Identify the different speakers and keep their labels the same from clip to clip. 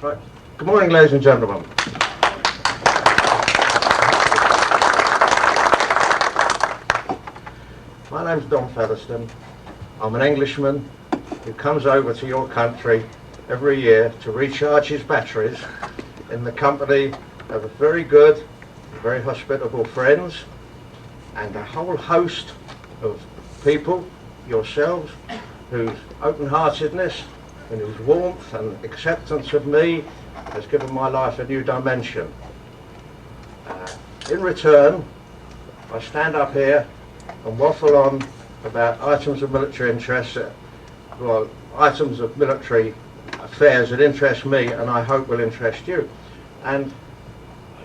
Speaker 1: Right. Good morning, ladies and gentlemen. My name's Don Featherstone. I'm an Englishman who comes over to your country every year to recharge his batteries in the company of very good, very hospitable friends and a whole host of people, yourselves, whose open-heartedness and whose warmth and acceptance of me has given my life a new dimension. In return, I stand up here and waffle on about items of military interest, well, items of military affairs that interest me and I hope will interest you. And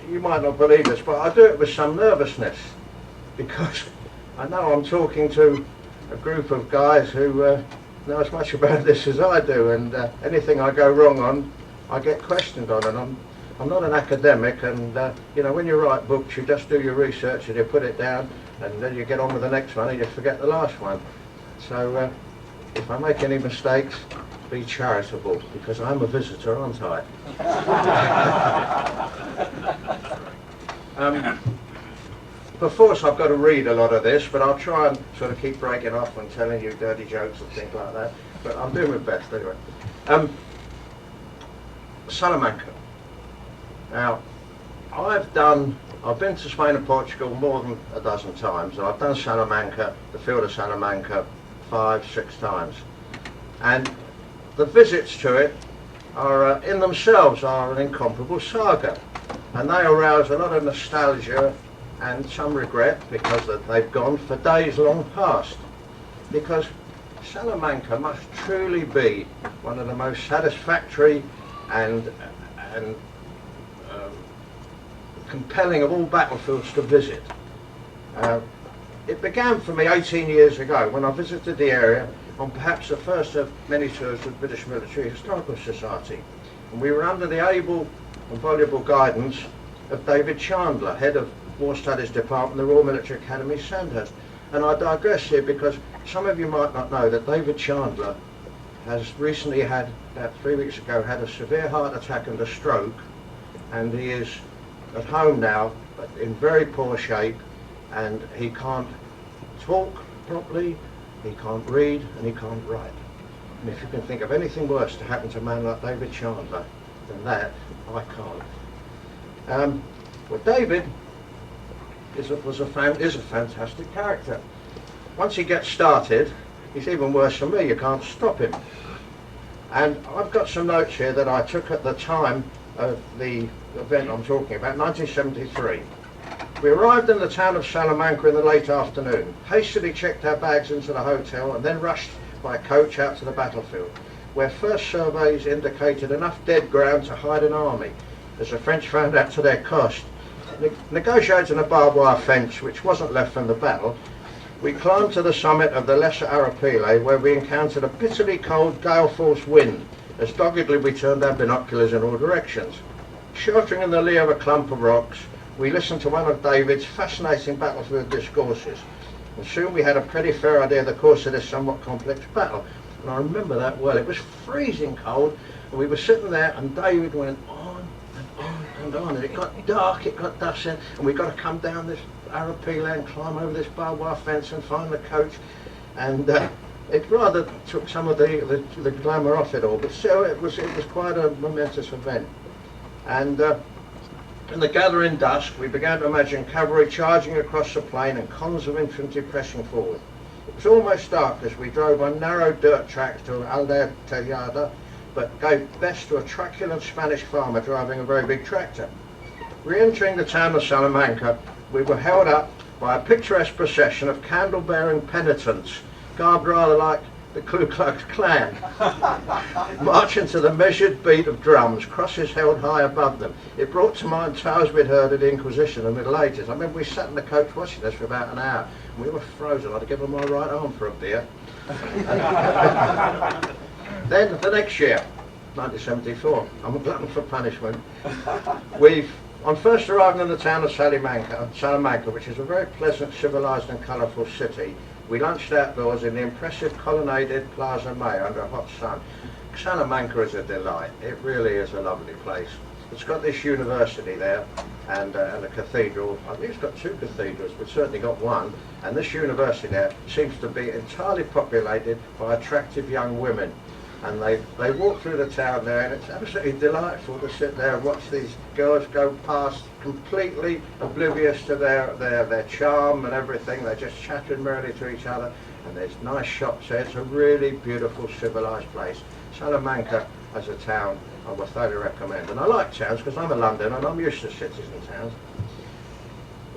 Speaker 1: you might not believe this, but I do it with some nervousness because I know I'm talking to a group of guys who know as much about this as I do, and anything I go wrong on, I get questioned on, and I'm not an academic, and you know, when you write books, you just do your research and you put it down, and then you get on with the next one and you forget the last one. So if I make any mistakes, be charitable, because I'm a visitor, aren't I? Perforce I've got to read a lot of this, but I'll try and sort of keep breaking off and telling you dirty jokes and things like that, but I'm doing my best anyway. Salamanca. Now, I've been to Spain and Portugal more than a dozen times, and I've done Salamanca, the field of Salamanca, 5-6 times. And the visits to it are, in themselves, are an incomparable saga. And they arouse a lot of nostalgia and some regret because they've gone for days long past. Because Salamanca must truly be one of the most satisfactory and compelling of all battlefields to visit. It began for me 18 years ago when I visited the area on perhaps the first of many tours of the British Military Historical Society. And we were under the able and voluble guidance of David Chandler, head of War Studies Department, the Royal Military Academy, Sandhurst. And I digress here because some of you might not know that David Chandler has recently had, about 3 weeks ago, had a severe heart attack and a stroke, and he is at home now, but in very poor shape, and he can't talk properly, he can't read, and he can't write. And if you can think of anything worse to happen to a man like David Chandler than that, I can't. Well, David is a fantastic character. Once he gets started, he's even worse than me. You can't stop him. And I've got some notes here that I took at the time of the event I'm talking about, 1973. We arrived in the town of Salamanca in the late afternoon, hastily checked our bags into the hotel, and then rushed by coach out to the battlefield, where first surveys indicated enough dead ground to hide an army, as the French found out to their cost. Negotiating a barbed wire fence which wasn't left from the battle, we climbed to the summit of the Lesser Arapile, where we encountered a bitterly cold gale-force wind as doggedly we turned our binoculars in all directions. Sheltering in the lee of a clump of rocks, we listened to one of David's fascinating battlefield discourses, and soon we had a pretty fair idea of the course of this somewhat complex battle. And I remember that well. It was freezing cold, and we were sitting there, and David went on and on and on, and it got dark, it got dusk, and we got to come down this Arapile and climb over this barbed wire fence and find the coach, and it rather took some of the glamour off it all, but still it was quite a momentous event. And in the gathering dusk, we began to imagine cavalry charging across the plain and columns of infantry pressing forward. It was almost dark as we drove on narrow dirt tracks to Aldea Tellada, but gave best to a truculent Spanish farmer driving a very big tractor. Re-entering the town of Salamanca, we were held up by a picturesque procession of candle-bearing penitents, garbed rather like the Ku Klux Klan, marching to the measured beat of drums, crosses held high above them. It brought to mind tales we'd heard of the Inquisition in the Middle Ages. I remember we sat in the coach watching this for about an hour, and we were frozen. I'd have given my right arm for a beer. Then the next year, 1974, I'm a glutton for punishment. On first arriving in the town of Salamanca, which is a very pleasant, civilized and colourful city, we lunched outdoors in the impressive colonnaded Plaza Mayor under a hot sun. Salamanca is a delight. It really is a lovely place. It's got this university there and a cathedral. I think it's got two cathedrals, but certainly got one. And this university there seems to be entirely populated by attractive young women. And they walk through the town there, and it's absolutely delightful to sit there and watch these girls go past, completely oblivious to their charm and everything. They're just chattering merrily to each other, and there's nice shops there. It's a really beautiful, civilised place. Salamanca as a town, I would thoroughly recommend. And I like towns because I'm a Londoner and I'm used to cities and towns.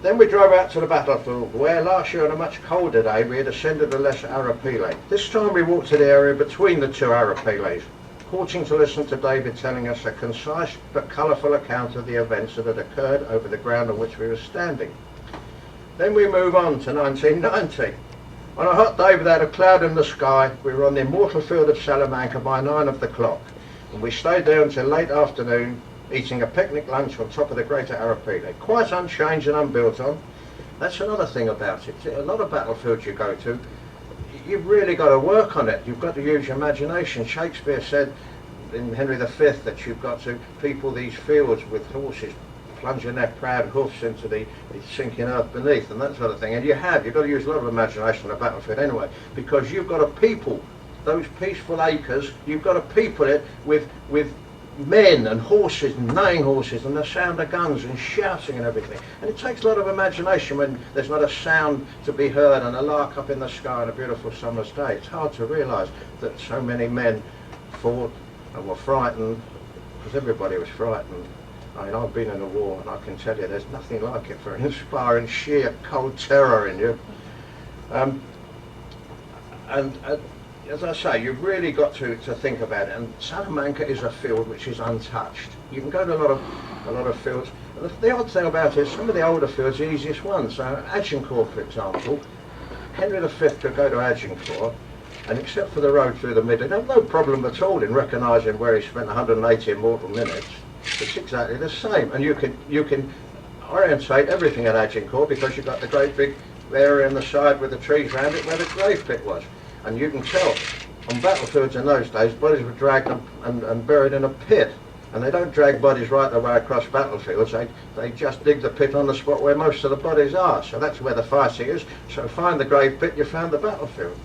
Speaker 1: Then we drove out to the battlefield, where last year on a much colder day we had ascended the lesser Arapile. This time we walked to the area between the two Arapiles, halting to listen to David telling us a concise but colourful account of the events that had occurred over the ground on which we were standing. Then we move on to 1990. On a hot day without a cloud in the sky, we were on the immortal field of Salamanca by 9 of the clock, and we stayed there until late afternoon, eating a picnic lunch on top of the greater Arapile, quite unchanged and unbuilt on. That's another thing about it. A lot of battlefields you go to, you've really got to work on it. You've got to use your imagination. Shakespeare said in Henry V that you've got to people these fields with horses plunging their proud hoofs into the sinking earth beneath and that sort of thing. And you've got to use a lot of imagination on a battlefield anyway, because you've got to people those peaceful acres, you've got to people it with men and horses and neighing horses and the sound of guns and shouting and everything. And it takes a lot of imagination when there's not a sound to be heard and a lark up in the sky on a beautiful summer's day. It's hard to realise that so many men fought and were frightened, because everybody was frightened. I mean, I've been in a war and I can tell you there's nothing like it for inspiring sheer cold terror in you. As I say, you've really got to think about it. And Salamanca is a field which is untouched. You can go to a lot of fields. The odd thing about it is some of the older fields are the easiest ones. So Agincourt, for example, Henry V could go to Agincourt, and except for the road through the middle, he had no problem at all in recognising where he spent 180 immortal minutes. It's exactly the same, and you can orientate everything at Agincourt because you've got the great big area on the side with the trees around it where the grave pit was. And you can tell on battlefields in those days, bodies were dragged and buried in a pit. And they don't drag bodies right the way across battlefields, they just dig the pit on the spot where most of the bodies are. So that's where the fighting is. So find the grave pit, you found the battlefield.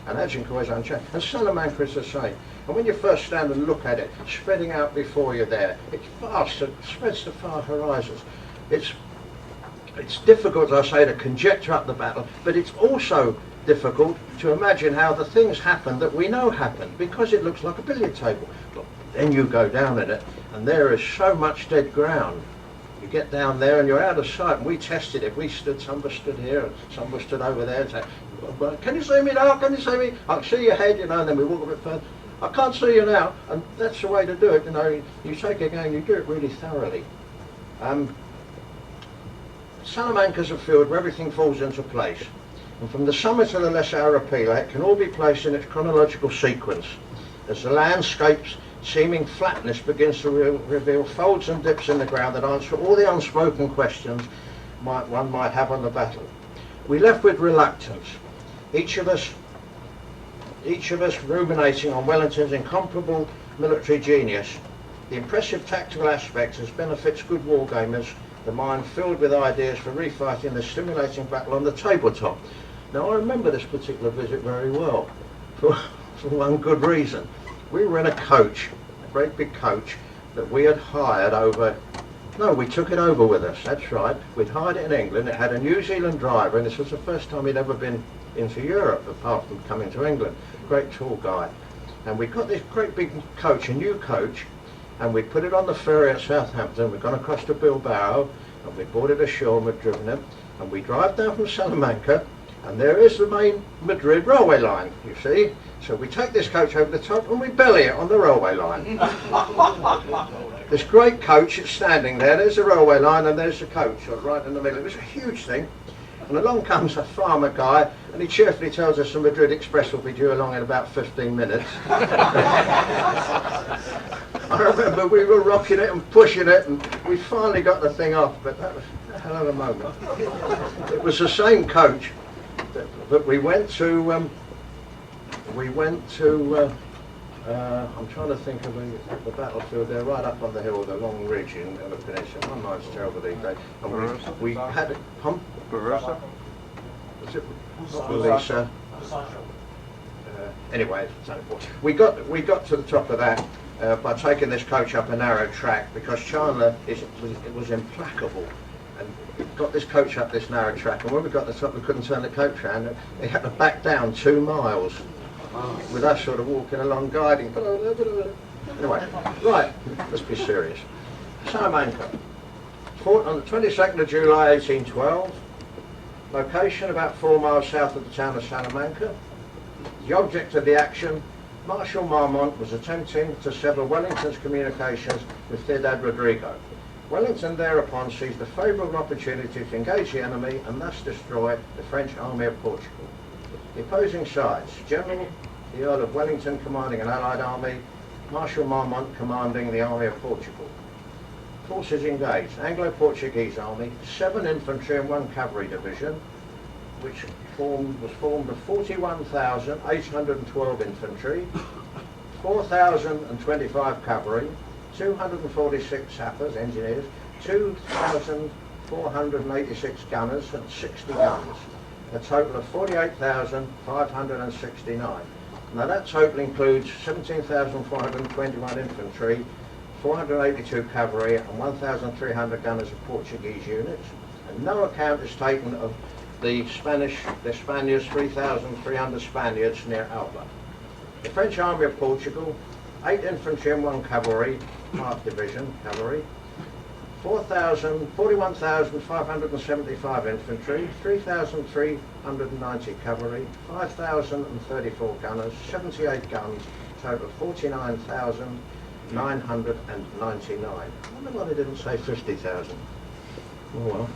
Speaker 1: And Agincourt is unchanged. And Salamanca is the same. And when you first stand and look at it, spreading out before you there, it's vast, it spreads to far horizons. It's difficult, as I say, to conjecture up the battle, but it's also difficult to imagine how the things happen that we know happened, because it looks like a billiard table. But then you go down in it, and there is so much dead ground. You get down there and you're out of sight, and we tested it. Some of us stood here, and some of us stood over there and said, well, can you see me now? Can you see me? I can see your head, you know, and then we walk a bit further. I can't see you now, and that's the way to do it, you know. You take a game, you do it really thoroughly. Salamanca's a field where everything falls into place. And from the summit of the Lesser Arapile, it can all be placed in its chronological sequence, as the landscape's seeming flatness begins to reveal folds and dips in the ground that answer all the unspoken questions one might have on the battle. We left with reluctance, each of us ruminating on Wellington's incomparable military genius, the impressive tactical aspects as benefits good wargamers, the mind filled with ideas for refighting the stimulating battle on the tabletop. Now I remember this particular visit very well, for one good reason. We were in a coach, a great big coach, that we had hired over, no, we took it over with us, that's right. We'd hired it in England, it had a New Zealand driver, and this was the first time he'd ever been into Europe, apart from coming to England. Great tall guy. And we got this great big coach, a new coach, and we put it on the ferry at Southampton. We'd gone across to Bilbao, and we boarded ashore and we'd driven it, and we drive down from Salamanca, and there is the main Madrid railway line, you see. So we take this coach over the top and we belly it on the railway line. This great coach is standing there, there's the railway line and there's the coach right in the middle. It was a huge thing. And along comes a farmer guy, and he cheerfully tells us the Madrid Express will be due along in about 15 minutes. I remember we were rocking it and pushing it, and we finally got the thing off, but that was a hell of a moment. It was the same coach that we went to I'm trying to think of the battlefield. They're right up on the hill, the long ridge in the peninsula. My mind's terrible these days. And we had it.
Speaker 2: Barrosa?
Speaker 1: Was it Lisa? Anyway, we got to the top of that by taking this coach up a narrow track, because Chandler was implacable and got this coach up this narrow track, and when we got to the top we couldn't turn the coach around. They had to back down 2 miles with us sort of walking along guiding. Anyway, right, let's be serious. Salamanca, fought on the 22nd of July 1812, location about 4 miles south of the town of Salamanca. The object of the action, Marshal Marmont was attempting to sever Wellington's communications with Ciudad Rodrigo. Wellington thereupon seized a favourable opportunity to engage the enemy and thus destroy the French army of Portugal. The opposing sides, General the Earl of Wellington commanding an allied army, Marshal Marmont commanding the army of Portugal. Forces engaged, Anglo-Portuguese army, 7 infantry and 1 cavalry division, which was formed of 41,812 infantry, 4,025 cavalry, 246 sappers, engineers, 2,486 gunners and 60 guns, a total of 48,569. Now that total includes 17,421 infantry, 482 cavalry and 1,300 gunners of Portuguese units, and no account is taken of the Spaniards, 3,300 Spaniards near Alba. The French army of Portugal, 8 infantry and 1 cavalry, half division cavalry, 41,575 infantry, 3,390 cavalry, 5,034 gunners, 78 guns, total of 49,999. I wonder why they didn't say 50,000. Oh well.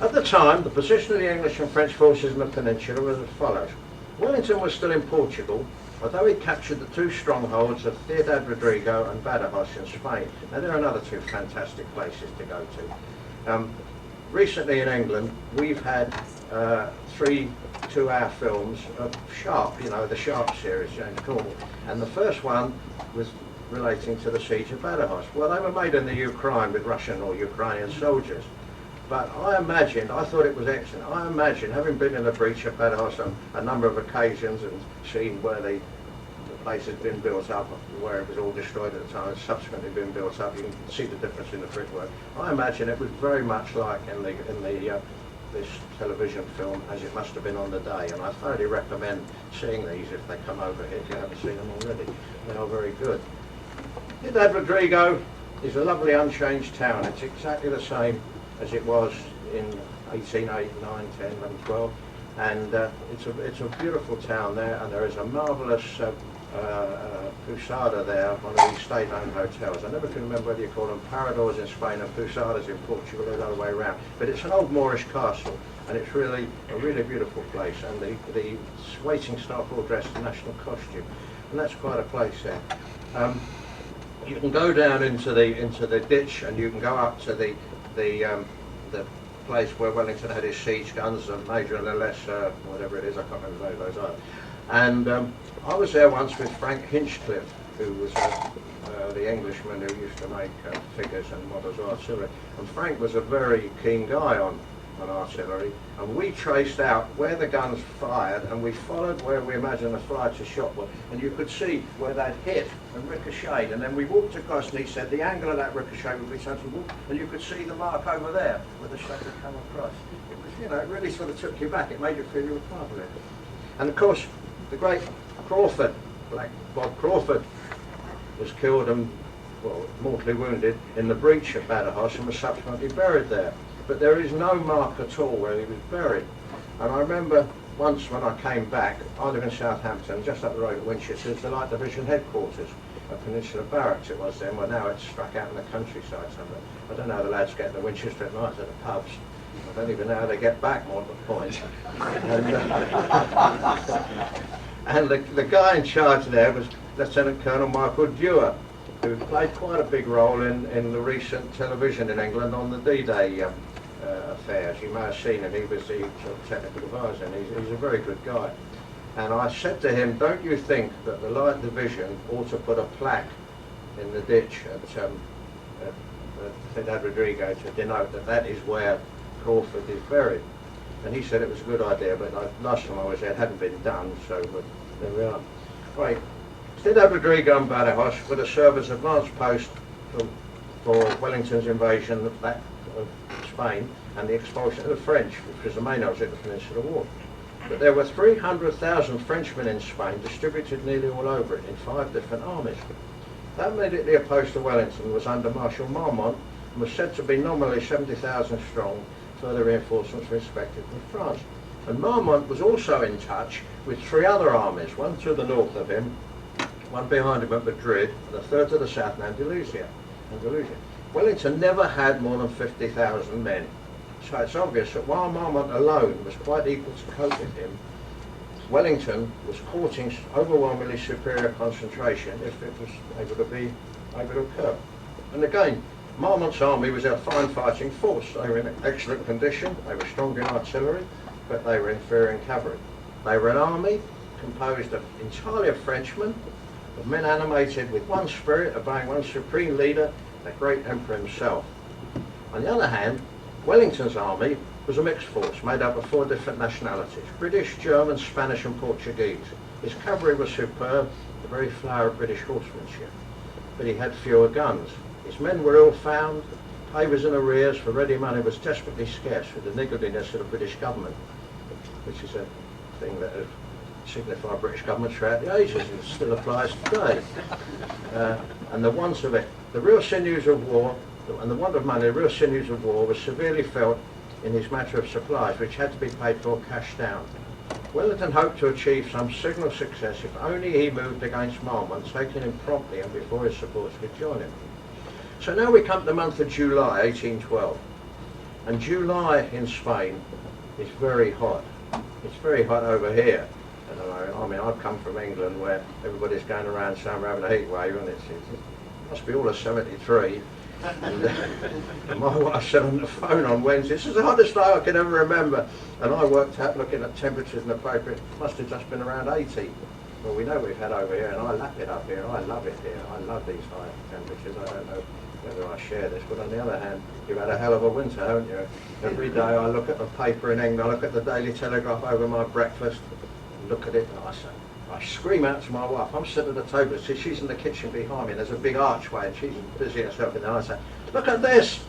Speaker 1: At the time, the position of the English and French forces in the peninsula was as follows. Wellington was still in Portugal, although he captured the 2 strongholds of Ciudad Rodrigo and Badajoz in Spain. Now there are another 2 fantastic places to go to. Recently in England, we've had 3 2-hour films of Sharp, you know, the Sharp series, James Cornwall. And the first one was relating to the siege of Badajoz. Well, they were made in the Ukraine with Russian or Ukrainian soldiers. But I thought it was excellent. I imagine, having been in the breach of Badajoz on a number of occasions and seen where the place had been built up, where it was all destroyed at the time, it's subsequently been built up, you can see the difference in the brickwork. I imagine it was very much like in this television film as it must have been on the day, and I thoroughly recommend seeing these if they come over here, if you haven't seen them already. They are very good. Ciudad Rodrigo is a lovely unchanged town. It's exactly the same as it was in 1808, 9, 10, 11, 12, and it's a beautiful town there, and there is a marvellous Posada there, one of these state-owned hotels. I never can remember whether you call them Paradors in Spain and Posadas in Portugal, or the other way around, but it's an old Moorish castle, and it's really a really beautiful place, and the waiting staff all dressed in national costume, and that's quite a place there. You can go down into the ditch, and you can go up to the place where Wellington had his siege guns, the major and the lesser, whatever it is, I can't remember those either. And I was there once with Frank Hinchcliffe, who was the Englishman who used to make figures and models of artillery. And Frank was a very keen guy on artillery, and we traced out where the guns fired, and we followed where we imagined the flights of shot were, and you could see where they'd hit and ricocheted, and then we walked across, and he said the angle of that ricochet would be such a walk, and you could see the mark over there where the shot had come across. It was, you know, it really sort of took you back. It made you feel you were part of it. And of course, the great Crawford, Black Bob Crawford, was killed and, well, mortally wounded in the breach at Badajoz and was subsequently buried there. But there is no mark at all where he was buried. And I remember once when I came back, I live in Southampton, just up the road at Winchester's, the Light Division headquarters, a Peninsula Barracks it was then, well now it's struck out in the countryside somewhere. I don't know how the lads get to Winchester at night at the pubs. I don't even know how they get back, more to the point. And the guy in charge there was Lieutenant Colonel Michael Dewar, who played quite a big role in the recent television in England on the D-Day affairs. You may have seen him. He was the sort of technical advisor, and he's a very good guy. And I said to him, don't you think that the Light Division ought to put a plaque in the ditch at Ciudad Rodrigo to denote that that is where Crawford is buried? And he said it was a good idea, but last time I was there it hadn't been done, so there we are. Right, Ciudad Rodrigo and Badajoz were to serve as advance post for Wellington's invasion of Spain and the expulsion of the French, which was the main object of the Peninsular War. But there were 300,000 Frenchmen in Spain, distributed nearly all over it in 5 different armies. That immediately opposed to Wellington was under Marshal Marmont and was said to be nominally 70,000 strong. Further reinforcements were expected from France. And Marmont was also in touch with 3 other armies, one to the north of him, one behind him at Madrid, and a third to the south in Andalusia. Wellington never had more than 50,000 men. So it's obvious that while Marmont alone was quite equal to cope with him, Wellington was courting overwhelmingly superior concentration if it was able to occur. And again, Marmont's army was a fine fighting force. They were in excellent condition, they were strong in artillery, but they were inferior in cavalry. They were an army composed entirely of Frenchmen, of men animated with one spirit, obeying one supreme leader, the great emperor himself. On the other hand, Wellington's army was a mixed force made up of 4 different nationalities: British, German, Spanish and Portuguese. His cavalry was superb, the very flower of British horsemanship, but he had fewer guns. His men were ill-found, pay was in arrears, for ready money was desperately scarce with the niggardliness of the British government, which is a thing that has signified British government throughout the ages and still applies today. And the want of it, the real sinews of war, and the want of money, the real sinews of war was severely felt in his matter of supplies, which had to be paid for cash down. Wellington hoped to achieve some signal success if only he moved against Marmont, taking him promptly and before his supporters could join him. So now we come to the month of July 1812, and July in Spain is very hot. It's very hot over here. I mean, I've come from England where everybody's going around saying we're having a heat wave, and it must be all of 73. And my wife said on the phone on Wednesday, this is the hottest day I can ever remember. And I worked out looking at temperatures in the paper, it must have just been around 80. Well, we know we've had over here, and I lap it up here. I love it here. I love these high temperatures. I don't know whether I share this, but on the other hand, you've had a hell of a winter, haven't you? Every day I look at the paper in England, I look at the Daily Telegraph over my breakfast, look at it, and I scream out to my wife. I'm sitting at the table, so she's in the kitchen behind me, and there's a big archway, and she's busy herself in there. I say, look at this!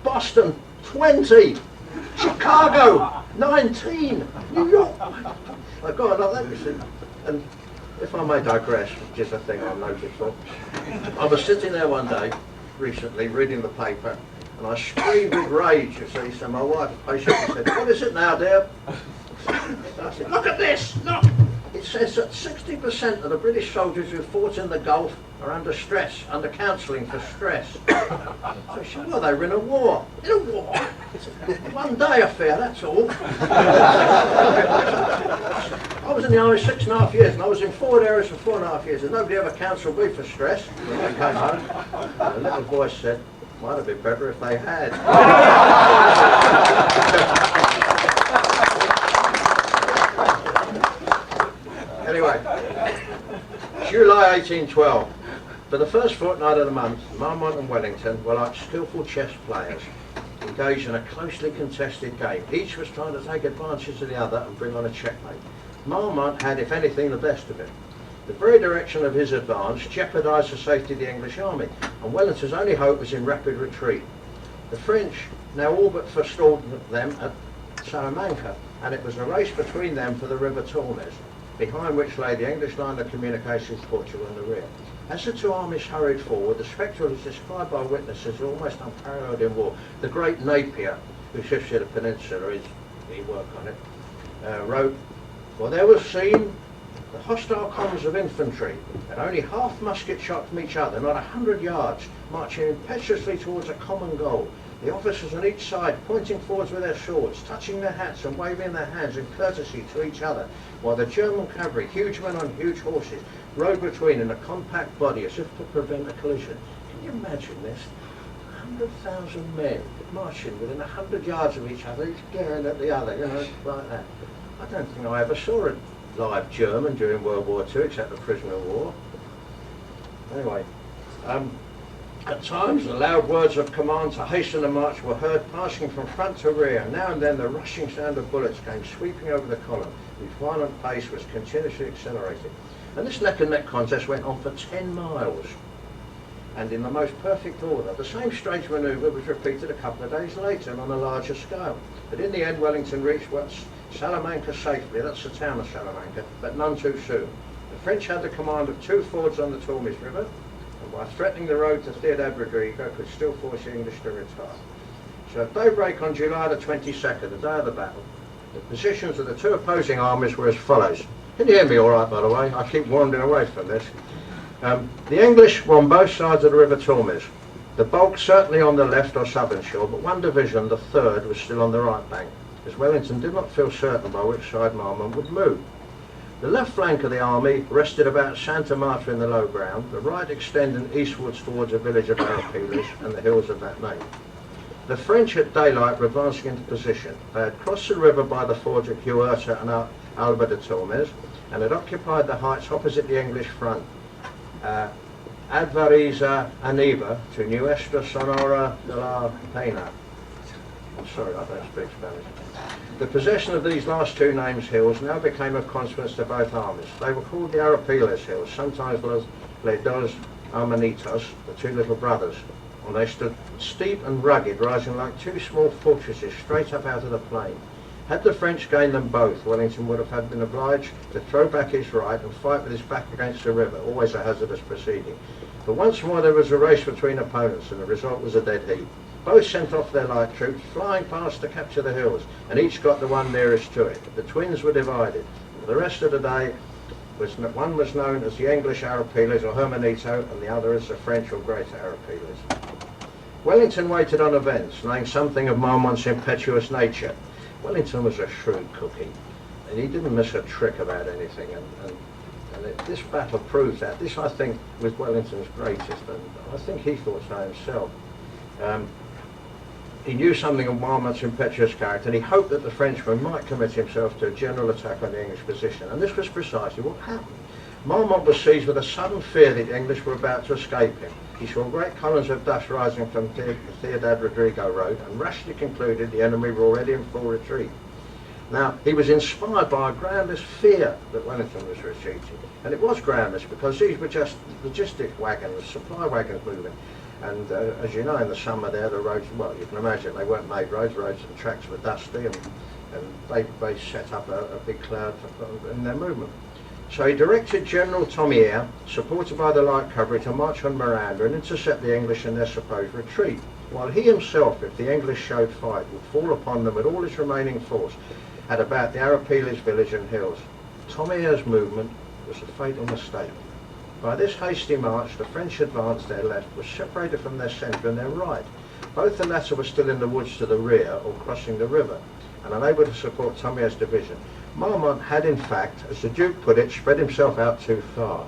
Speaker 1: Boston, 20! Chicago, 19! New York! I go like that, and if I may digress, which is a thing I've noticed for, I was sitting there one day, recently, reading the paper, and I screamed with rage, you see, so my wife patiently said, what is it now, dear? I said, look at this, look! It says that 60% of the British soldiers who fought in the Gulf are under stress, under counselling for stress. So she said, well, they were in a war. In a war? One day affair, that's all. I was in the army 6.5 years, and I was in forward areas for 4.5 years, and nobody ever counselled me for stress. I came home, and a little voice said, might have been better if they had. Anyway, July 1812. For the first fortnight of the month, Marmont and Wellington were like skillful chess players, engaged in a closely contested game. Each was trying to take advantage of the other and bring on a checkmate. Marmont had, if anything, the best of it. The very direction of his advance jeopardised the safety of the English army, and Wellington's only hope was in rapid retreat. The French now all but forestalled them at Salamanca, and it was a race between them for the River Tormes, behind which lay the English line of communications with Portugal in the rear. As the two armies hurried forward, the spectacle was described by witnesses as almost unparalleled in war. The great Napier, who shifted the peninsula, he worked on it, wrote, well, there was seen the hostile columns of infantry, at only half musket shot from each other, not 100 yards, marching impetuously towards a common goal. The officers on each side pointing forwards with their swords, touching their hats and waving their hands in courtesy to each other, while the German cavalry, huge men on huge horses, rode between in a compact body as if to prevent a collision. Can you imagine this? 100,000 men marching within 100 yards of each other, each glaring at the other, you know, like that. I don't think I ever saw live German during World War II, except the prisoner of war. Anyway, at times the loud words of command to hasten the march were heard passing from front to rear. Now and then the rushing sound of bullets came sweeping over the column, whose violent pace was continuously accelerated. And this neck-and-neck contest went on for 10 miles, and in the most perfect order. The same strange manoeuvre was repeated a couple of days later and on a larger scale. But in the end, Wellington reached Salamanca safely, that's the town of Salamanca, but none too soon. The French had the command of 2 fords on the Tormes River, and by threatening the road to Ciudad Rodrigo, could still force the English to retire. So at daybreak on July the 22nd, the day of the battle, the positions of the 2 opposing armies were as follows. Can you hear me all right, by the way? I keep wandering away from this. The English were on both sides of the River Tormes. The bulk certainly on the left or southern shore, but one division, the 3rd, was still on the right bank, as Wellington did not feel certain by which side Marmont would move. The left flank of the army rested about Santa Marta in the low ground, the right extending eastwards towards the village of Arapiles and the hills of that name. The French at daylight were advancing into position. They had crossed the river by the fords of Huerta and Alba de Tormes, and had occupied the heights opposite the English front. Advariza Aniva to Nuestra Sonora de la Pena. I'm sorry, I don't speak Spanish. The possession of these last 2 named hills now became of consequence to both armies. They were called the Arapiles Hills, sometimes Les Dos Hermanitos, the 2 little brothers, and they stood steep and rugged, rising like 2 small fortresses straight up out of the plain. Had the French gained them both, Wellington would have been obliged to throw back his right and fight with his back against the river, always a hazardous proceeding. But once more there was a race between opponents, and the result was a dead heat. Both sent off their light troops, flying past to capture the hills, and each got the one nearest to it. The twins were divided. For the rest of the day, one was known as the English Arapiles or Hermanito, and the other as the French or Greater Arapiles. Wellington waited on events, knowing something of Marmont's impetuous nature. Wellington was a shrewd cookie, and he didn't miss a trick about anything, and this battle proves that. This, I think, was Wellington's greatest, and I think he thought so himself. He knew something of Marmont's impetuous character, and he hoped that the Frenchman might commit himself to a general attack on the English position, and this was precisely what happened. Marmont was seized with a sudden fear that the English were about to escape him. He saw great columns of dust rising from the Ciudad Rodrigo road and rashly concluded the enemy were already in full retreat. Now, he was inspired by a groundless fear that Wellington was retreating. And it was groundless because these were just logistic wagons, supply wagons moving. And as you know, in the summer there, the roads, well, you can imagine, they weren't made roads and tracks were dusty, and they set up a big cloud in their movement. So he directed General Thomier, supported by the light cavalry, to march on Miranda and intercept the English in their supposed retreat, while he himself, if the English showed fight, would fall upon them with all his remaining force at about the Arapiles village and hills. Thomier's movement was a fatal mistake. By this hasty march, the French advance, their left, was separated from their centre and their right. Both the latter were still in the woods to the rear or crossing the river, and unable to support Thomier's division. Marmont had, in fact, as the Duke put it, spread himself out too far.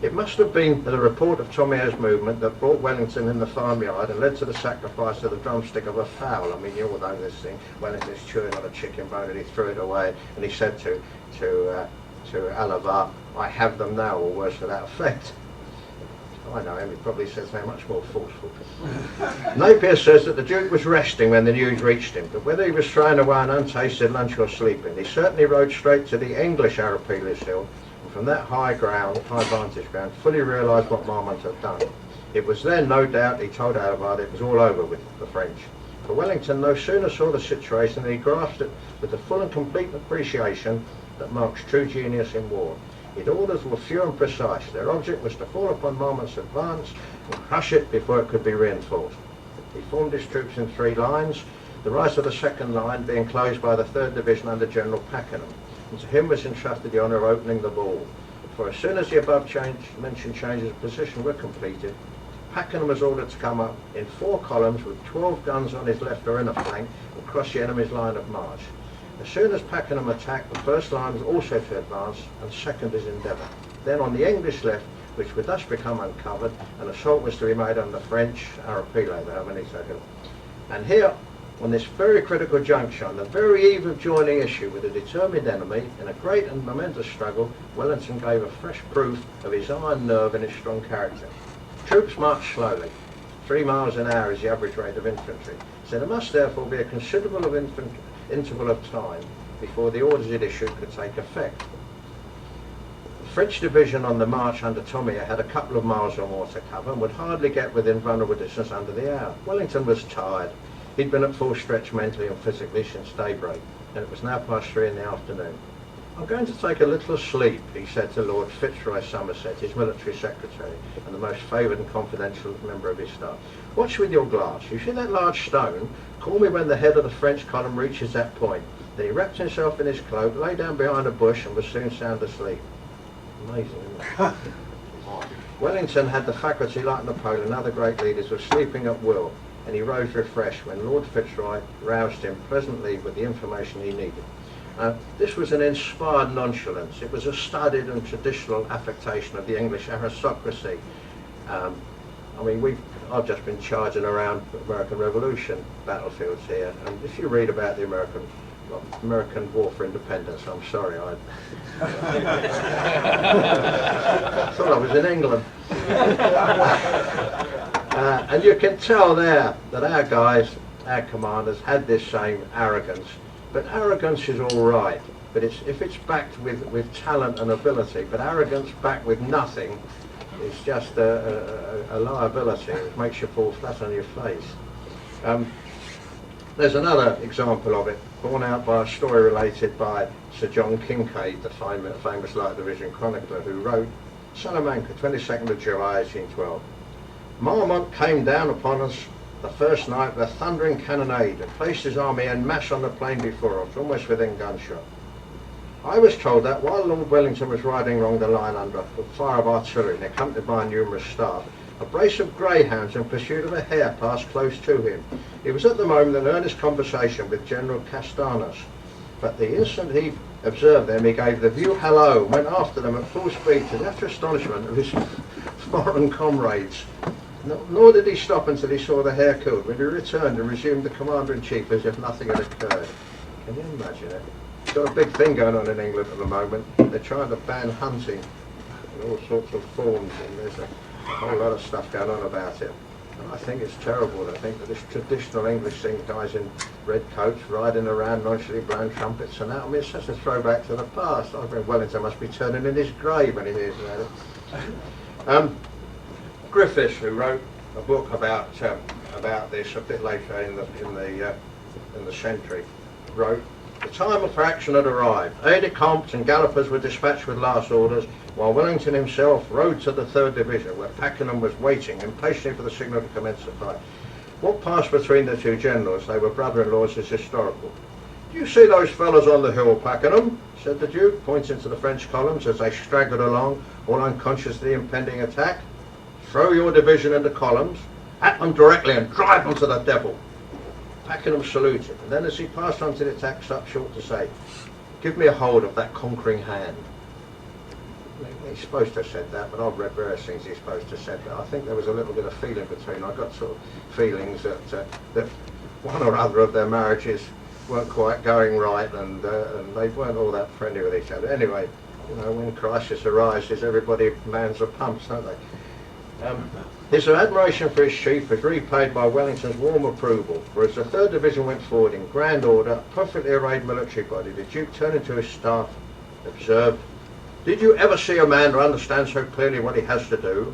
Speaker 1: It must have been the report of Thomier's movement that brought Wellington in the farmyard and led to the sacrifice of the drumstick of a fowl. I mean, you all know this thing. Wellington's chewing on a chicken bone and he threw it away, and he said to Alava, "I have them now," or words to that effect. I know him, he probably says they're much more forceful. Napier says that the Duke was resting when the news reached him, but whether he was throwing away an untasted lunch or sleeping, he certainly rode straight to the English Arapiles Hill, and from that high vantage ground, fully realised what Marmont had done. It was then, no doubt, he told Alava, that it was all over with the French. For Wellington no sooner saw the situation than he grasped it with the full and complete appreciation that marks true genius in war. His orders were few and precise. Their object was to fall upon Marmont's advance and crush it before it could be reinforced. He formed his troops in 3 lines, the right of the second line being closed by the 3rd Division under General Pakenham, and to him was entrusted the honour of opening the ball. For as soon as the above mentioned changes of position were completed, Pakenham was ordered to come up in 4 columns with 12 guns on his left or inner flank and cross the enemy's line of march. As soon as Pakenham attacked, the first line was also to advance, and second is endeavour. Then on the English left, which would thus become uncovered, an assault was to be made on the French Arapilo, the Hermanito Hill. And here On this very critical juncture, on the very eve of joining issue with a determined enemy, in a great and momentous struggle, Wellington gave a fresh proof of his iron nerve and his strong character. Troops marched slowly. 3 miles an hour is the average rate of infantry, so there must therefore be a considerable interval of time before the orders it issued could take effect. The French division on the march under Tomier had a couple of miles or more to cover and would hardly get within vulnerable distance under the hour. Wellington was tired. He'd been at full stretch mentally and physically since daybreak, and it was now past 3 in the afternoon. "I'm going to take a little sleep," he said to Lord Fitzroy Somerset, his military secretary, and the most favoured and confidential member of his staff. "Watch with your glass. You see that large stone? Call me when the head of the French column reaches that point." Then he wrapped himself in his cloak, lay down behind a bush, and was soon sound asleep. Amazing, isn't it? Wellington had the faculty, like Napoleon and other great leaders, of sleeping at will, and he rose refreshed when Lord Fitzroy roused him pleasantly with the information he needed. This was an inspired nonchalance. It was a studied and traditional affectation of the English aristocracy. I've just been charging around American Revolution battlefields here, and if you read about the American War for Independence, I'm sorry, I thought I was in England. And you can tell there that our guys, our commanders, had this same arrogance. But arrogance is all right, but if it's backed with talent and ability, but arrogance backed with nothing is just a liability. It makes you fall flat on your face. There's another example of it, borne out by a story related by Sir John Kincaid, the famous Light Division chronicler, who wrote, "Salamanca, 22nd of July, 1812. Marmont came down upon us the first night with a thundering cannonade and placed his army en masse on the plain before us, almost within gunshot. I was told that while Lord Wellington was riding along the line under the fire of artillery and accompanied by a numerous staff, a brace of greyhounds in pursuit of a hare passed close to him. He was at the moment in earnest conversation with General Castanos, but the instant he observed them, he gave the view hallo, went after them at full speed to the utter astonishment of his foreign comrades. Nor did he stop until he saw the hare killed, when he returned and resumed the commander-in-chief as if nothing had occurred." Can you imagine it? It's got a big thing going on in England at the moment. They're trying to ban hunting in all sorts of forms, and there's a whole lot of stuff going on about it. And I think it's terrible to think that this traditional English thing, guys in red coats riding around nonchalantly blowing trumpets and that, it's such a throwback to the past. I think Wellington must be turning in his grave when he hears about it. Griffiths, who wrote a book about this a bit later in the century, wrote, "The time for action had arrived. Aides-de-camp and gallopers were dispatched with last orders, while Wellington himself rode to the 3rd Division, where Pakenham was waiting impatiently for the signal to commence the fight. What passed between the two generals, they were brother-in-laws, is historical. Do you see those fellows on the hill, Pakenham?" said the Duke, pointing to the French columns as they straggled along, all unconscious of the impending attack. "Throw your division into columns, at them directly and drive them to the devil." Pakenham saluted, and then as he passed on to the attack, stopped short to say, "Give me a hold of that conquering hand." He's supposed to have said that, but I've read various things he's supposed to have said that. I think there was a little bit of feeling between. I got sort of feelings that one or other of their marriages weren't quite going right, and they weren't all that friendly with each other. Anyway, when crisis arises, everybody mans the pumps, don't they? His admiration for his chief was repaid by Wellington's warm approval, for as the 3rd Division went forward in grand order, perfectly arrayed military body, the Duke, turning to his staff, observed, "Did you ever see a man who understands so clearly what he has to do?"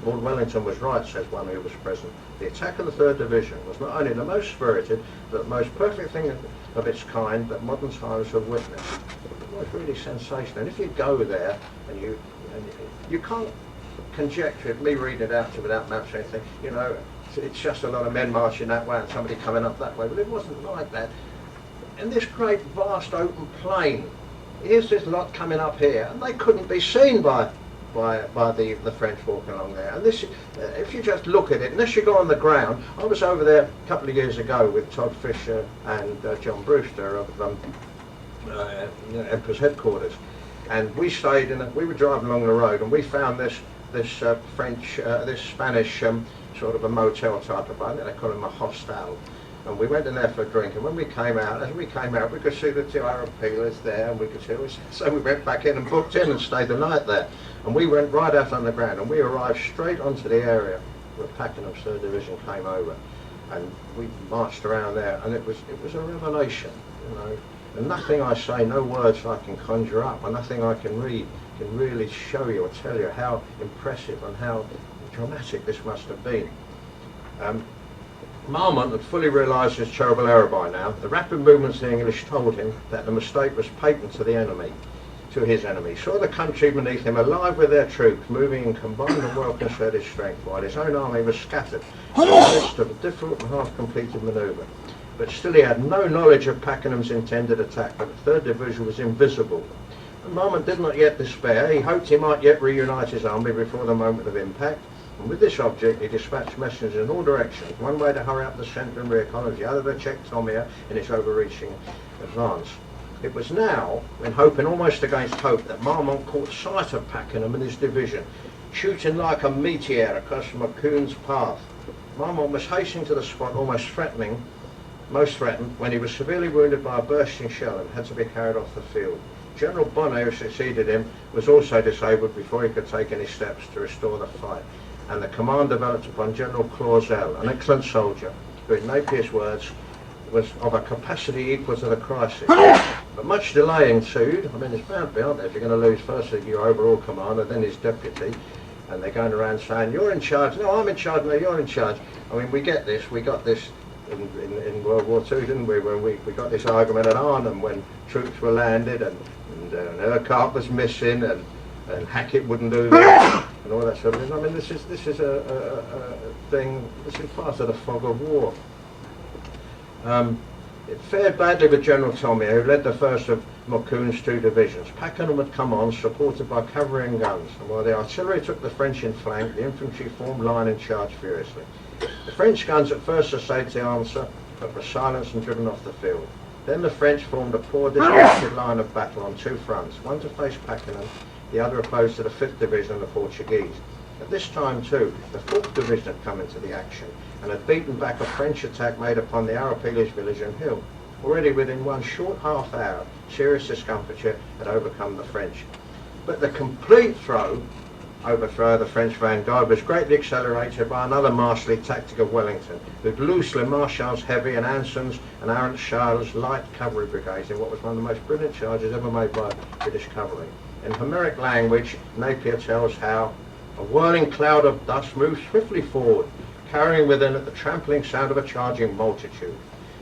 Speaker 1: Lord Wellington was right, says one who was present. "The attack of the 3rd Division was not only the most spirited, but the most perfect thing of its kind that modern times have witnessed." It was really sensational. And if you go there, and you can't conjecture it, me reading it out to without maps or anything, it's just a lot of men marching that way and somebody coming up that way. But it wasn't like that. In this great vast open plain, here's this lot coming up here, and they couldn't be seen by the French walking along there. And this, if you just look at it, unless you go on the ground, I was over there a couple of years ago with Todd Fisher and John Brewster of Emperor's Headquarters, and we were driving along the road, and we found this Spanish sort of a motel type of one, they call them a hostel, and we went in there for a drink, and when we came out, as we came out, we could see the two Arab peelers there, and we could see us. So we went back in and booked in and stayed the night there. And we went right out on the ground, and we arrived straight onto the area where Pakenham's 3rd Division came over. And we marched around there, and it was a revelation, you know. And nothing I say, no words I can conjure up, and nothing I can read can really show you or tell you how impressive and how dramatic this must have been. Marmont had fully realised his terrible error by now. The rapid movements of the English told him that the mistake was patent to the enemy, to his enemy. He saw the country beneath him alive with their troops, moving in combined and well-concerted strength, while his own army was scattered in the midst of a difficult and half-completed manoeuvre. But still he had no knowledge of Pakenham's intended attack, but the 3rd Division was invisible. And Marmont did not yet despair. He hoped he might yet reunite his army before the moment of impact, and with this object he dispatched messengers in all directions, one way to hurry up the centre and rear columns, the other to check Tomir in its overreaching advance. It was now, when hoping almost against hope, that Marmont caught sight of Pakenham and his division, shooting like a meteor across Macoun's path. Marmont was hastening to the spot, most threatened, when he was severely wounded by a bursting shell and had to be carried off the field. General Bonnet, who succeeded him, was also disabled before he could take any steps to restore the fight, and the command developed upon General Clausel, an excellent soldier, who in Napier's words was of a capacity equal to the crisis. But much delay ensued. I mean, it's bound to be, aren't there, if you're going to lose firstly your overall commander, then his deputy, and they're going around saying, you're in charge, no, I'm in charge, no, you're in charge. I mean, we got this in World War II, didn't we, when we got this argument at Arnhem when troops were landed and Urquhart was missing and Hackett wouldn't do that and all that sort of thing. I mean, this is a thing, this is part of the fog of war. It fared badly with General Tomir, who led the first of Macoun's 2 divisions. Pakenham had come on, supported by cavalry and guns, and while the artillery took the French in flank, the infantry formed line and charged furiously. The French guns at first essayed the answer, but were silenced and driven off the field. Then the French formed a poor disjointed line of battle on 2 fronts, one to face Pakenham, the other opposed to the 5th Division and the Portuguese. At this time too, the 4th Division had come into the action and had beaten back a French attack made upon the Arapiles village and hill. Already within one short half hour, serious discomfiture had overcome the French. But the complete overthrow of the French vanguard was greatly accelerated by another masterly tactic of Wellington, who'd loosed Le Marchal's heavy and Anson's and Arent Charles light cavalry brigades in what was one of the most brilliant charges ever made by British cavalry. In Homeric language, Napier tells how a whirling cloud of dust moved swiftly forward, carrying within it the trampling sound of a charging multitude.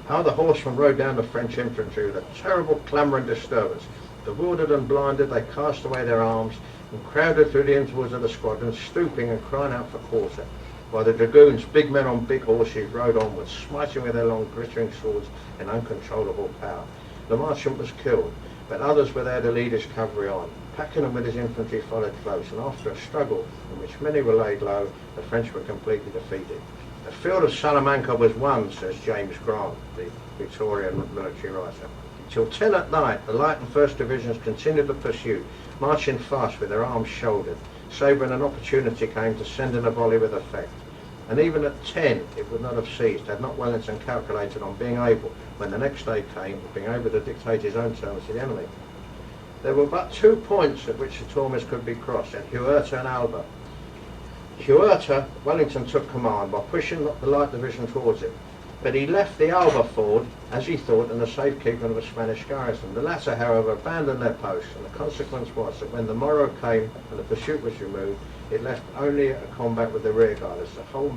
Speaker 1: How the horsemen rode down the French infantry with a terrible clamour and disturbance. Bewildered and blinded, they cast away their arms and crowded through the intervals of the squadron, stooping and crying out for quarter, while the dragoons, big men on big horses, rode onwards, smiting with their long glittering swords in uncontrollable power. The marchant was killed, but others were there to lead his cavalry on. Pakenham with his infantry followed close, and after a struggle in which many were laid low, the French were completely defeated. The field of Salamanca was won, says James Grant, the Victorian military writer. Till 10 at night, the Light and 1st Divisions continued the pursuit, marching fast with their arms shouldered, save when an opportunity came to send in a volley with effect. And even at 10 it would not have ceased, had not Wellington calculated on being able, when the next day came, being able to dictate his own terms to the enemy. There were but 2 points at which the Tormes could be crossed, at Huerta and Alba. Huerta, Wellington took command by pushing the Light Division towards it, but he left the Alba ford, as he thought, in the safekeeping of a Spanish garrison. The latter, however, abandoned their posts, and the consequence was that when the morrow came and the pursuit was removed, it left only a combat with the rearguard, as the whole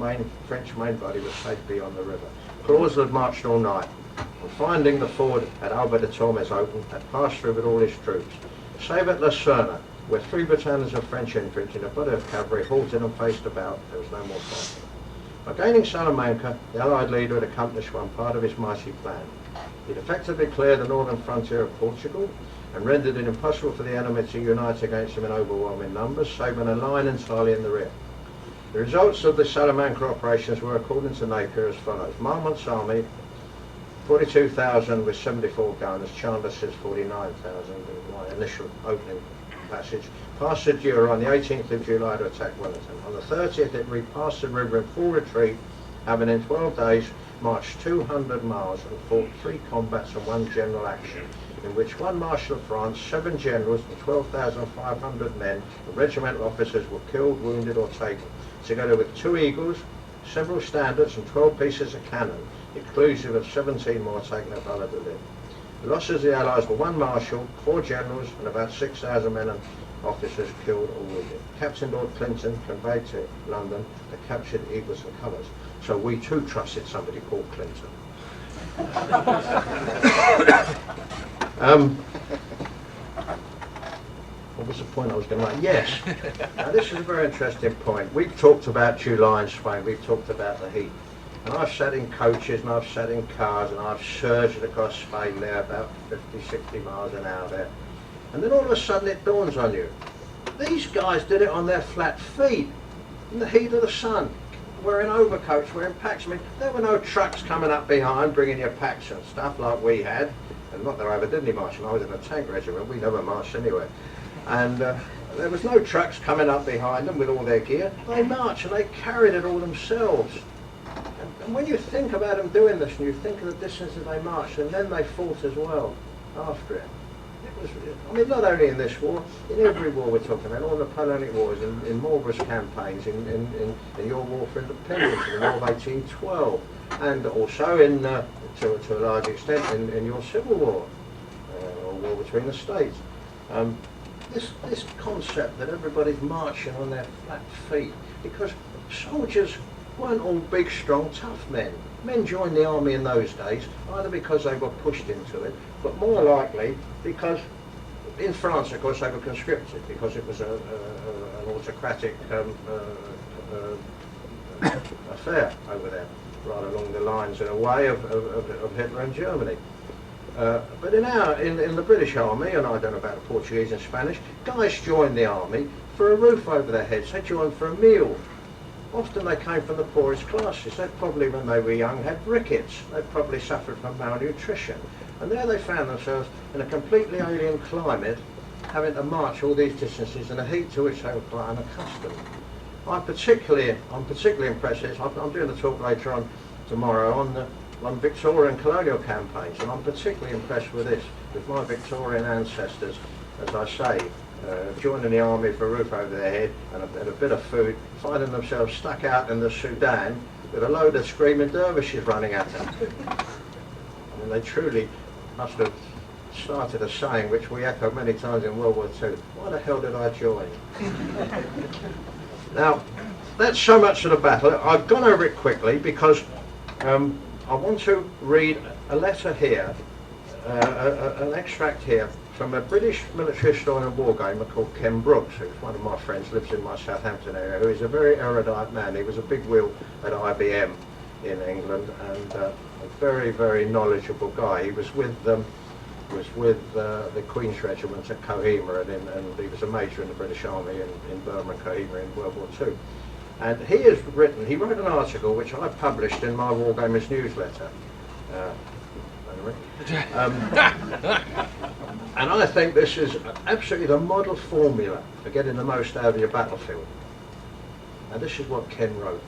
Speaker 1: French main body was safe beyond the river. Clausel had marched all night, and finding the ford at Alba de Tormes open, had passed through with all his troops, save at La Serna, where 3 battalions of French infantry and a body of cavalry halted and faced about. There was no more fighting. By gaining Salamanca, the Allied leader had accomplished one part of his mighty plan. He had effectively cleared the northern frontier of Portugal and rendered it impossible for the enemy to unite against him in overwhelming numbers, saving a line entirely in the rear. The results of the Salamanca operations were, according to Napier, as follows. Marmont's army, 42,000 with 74 guns, Chandler says 49,000 in my initial opening passage, passed the Jura on the 18th of July to attack Wellington. On the 30th it repassed the river in full retreat, having in 12 days marched 200 miles and fought 3 combats and 1 general action, in which 1 Marshal of France, 7 generals and 12,500 men and regimental officers were killed, wounded or taken, together with 2 eagles, several standards and 12 pieces of cannon, inclusive of 17 more taken at Valladolid. The losses of the Allies were 1 Marshal, 4 generals and about 6,000 men and officers killed or wounded. Captain Lord Clinton conveyed to London the captured eagles and colours. So we too trusted somebody called Clinton. What was the point I was going to make? Yes. Now this is a very interesting point. We've talked about July in Spain, we've talked about the heat. And I've sat in coaches and I've sat in cars and I've surged across Spain there about 50, 60 miles an hour there. And then all of a sudden it dawns on you. These guys did it on their flat feet in the heat of the sun, wearing overcoats, wearing packs. I mean, there were no trucks coming up behind bringing your packs and stuff like we had. And not that I ever did any marching, I was in a tank regiment, we never marched anyway. And there was no trucks coming up behind them with all their gear. They marched and they carried it all themselves. And when you think about them doing this and you think of the distances they marched, and then they fought as well after it. It was, I mean, not only in this war, in every war we're talking about, all the Napoleonic wars, in Marlborough's campaigns, in your war for independence, in the War of 1812, and also in, to a large extent, in your Civil War, or war between the states. This concept that everybody's marching on their flat feet, because soldiers weren't all big, strong, tough men. Men joined the army in those days, either because they were pushed into it, but more likely because, in France, of course, they were conscripted, because it was an autocratic affair over there, right along the lines, in a way, of Hitler and Germany. But in the British Army, and I don't know about the Portuguese and Spanish, guys joined the army for a roof over their heads. They joined for a meal. Often they came from the poorest classes. They probably, when they were young, had rickets. They probably suffered from malnutrition. And there they found themselves in a completely alien climate, having to march all these distances in a heat to which they were quite unaccustomed. I'm particularly impressed with this. I'm doing a talk later on tomorrow on Victorian colonial campaigns, and I'm particularly impressed with this, with my Victorian ancestors, as I say, joining the army for a roof over their head and a bit of food, finding themselves stuck out in the Sudan with a load of screaming dervishes running at them. I mean, they truly must have started a saying which we echoed many times in World War II: why the hell did I join? Now, that's so much of the battle. I've gone over it quickly because I want to read a letter here, an extract here from a British military historian and wargamer called Ken Brooks, who's one of my friends, lives in my Southampton area, who is a very erudite man. He was a big wheel at IBM in England, and a very, very knowledgeable guy. He was with the Queen's Regiment at Kohima, and he was a major in the British Army in Burma and Kohima in World War II. And he wrote an article which I published in my Wargamers newsletter. And I think this is absolutely the model formula for getting the most out of your battlefield. And this is what Ken wrote.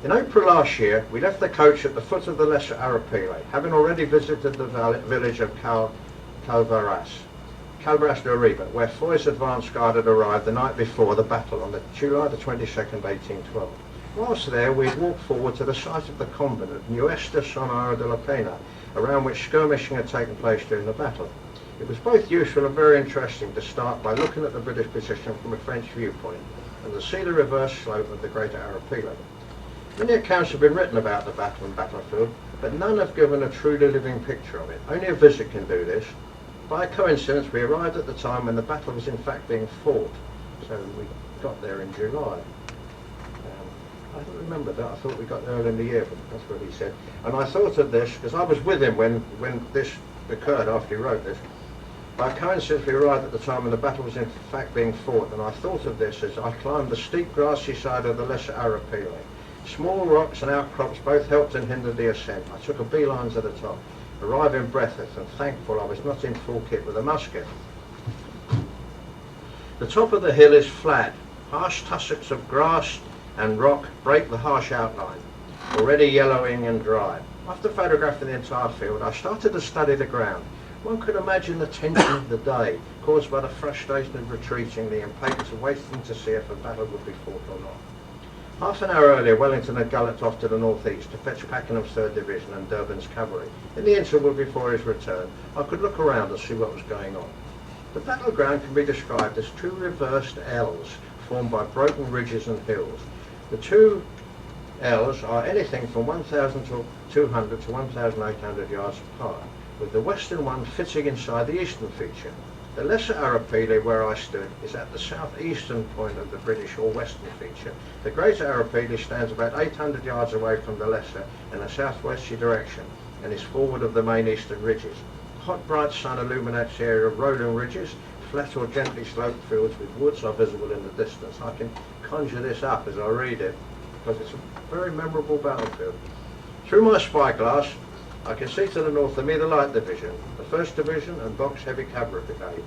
Speaker 1: In April last year, we left the coach at the foot of the Lesser Arapile, having already visited the village of Calvaras de Arriba, where Foy's advance guard had arrived the night before the battle on July the 22nd, 1812. Whilst there, we had walked forward to the site of the convent of Nuestra Sonora de la Pena, around which skirmishing had taken place during the battle. It was both useful and very interesting to start by looking at the British position from a French viewpoint and to see the reverse slope of the Greater Arapile. Many accounts have been written about the battle and battlefield, but none have given a truly living picture of it. Only a visit can do this. By coincidence, we arrived at the time when the battle was in fact being fought, so we got there in July. I don't remember that. I thought we got there early in the year, but that's what he said. And I thought of this, because I was with him when this occurred, after he wrote this. By coincidence, we arrived at the time when the battle was in fact being fought, and I thought of this as I climbed the steep grassy side of the Lesser Arapile. Small rocks and outcrops both helped and hindered the ascent. I took a beeline to the top, arriving breathless and thankful I was not in full kit with a musket. The top of the hill is flat. Harsh tussocks of grass and rock break the harsh outline. already yellowing and dry. After photographing the entire field, I started to study the ground. One could imagine the tension of the day, caused by the frustration of retreating, the impatience of waiting to see if a battle would be fought or not. Half an hour earlier, Wellington had galloped off to the northeast to fetch Pakenham's 3rd Division and Durbin's cavalry. In the interval before his return, I could look around and see what was going on. The battleground can be described as two reversed L's formed by broken ridges and hills. The two L's are anything from 1,200 to 1,800 yards apart, with the western one fitting inside the eastern feature. The lesser Arapili, where I stood, is at the southeastern point of the British or western feature. The greater Arapili stands about 800 yards away from the lesser in a southwesterly direction and is forward of the main eastern ridges. Hot bright sun illuminates the area of rolling ridges. Flat or gently sloped fields with woods are visible in the distance. I can conjure this up as I read it because it's a very memorable battlefield. Through my spyglass, I can see to the north of me the Light Division, the 1st Division and Box Heavy Cavalry Brigade.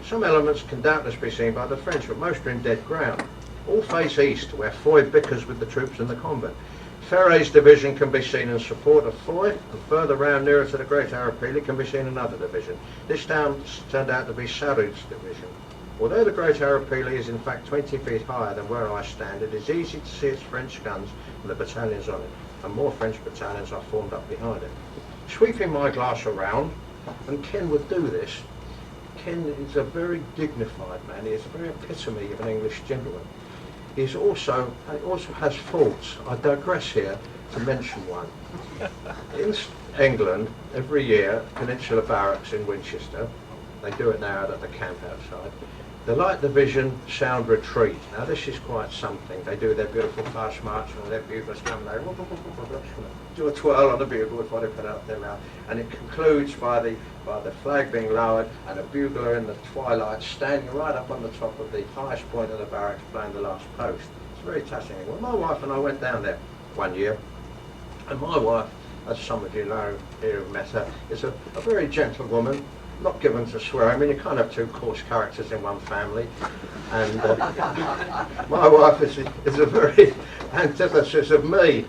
Speaker 1: Some elements can doubtless be seen by the French, but most are in dead ground. All face east, where Foy bickers with the troops in the combat. Ferre's division can be seen in support of Foy, and further round nearer to the Great Arapili can be seen another division. This turned out to be Saroud's division. Although the Great Arapili is in fact 20 feet higher than where I stand, it is easy to see its French guns and the battalions on it, and more French battalions are formed up behind it. Sweeping my glass around, and Ken would do this. Ken is a very dignified man. He is a very epitome of an English gentleman. He also has faults. I digress here to mention one. In England, every year, Peninsula Barracks in Winchester, they do it now out at the camp outside, the Light Division sound retreat. Now this is quite something. They do their beautiful fast march and their buglers come there, do a twirl on the bugle before they put out their mouth, and it concludes by the flag being lowered and a bugler in the twilight standing right up on the top of the highest point of the barracks playing the last post. It's very touching. Well, my wife and I went down there one year, and my wife, as some of you know here have met her, is a very gentle woman, not given to swear. I mean, you can't have two coarse characters in one family. And my wife is a very antithesis of me.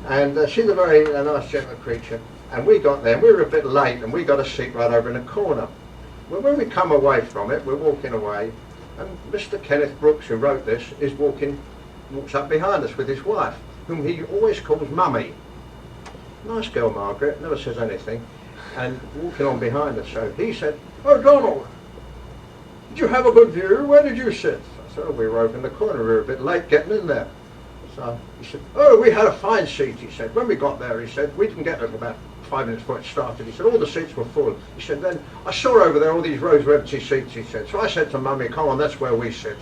Speaker 1: And she's a very nice, gentle creature. And we got there, and we were a bit late, and we got a seat right over in the corner. Well, when we come away from it, we're walking away, and Mr. Kenneth Brooks, who wrote this, walks up behind us with his wife, whom he always calls Mummy. Nice girl, Margaret, never says anything. And walking on behind us, so he said, "Oh, Donald, did you have a good view? Where did you sit?" I said, "Oh, we were over in the corner, we were a bit late getting in there." So he said, "Oh, we had a fine seat," he said. "When we got there," he said, "we didn't get there about 5 minutes before it started." He said, "All the seats were full." He said, "Then I saw over there all these rows of empty seats," he said. "So I said to Mummy, come on, that's where we sit."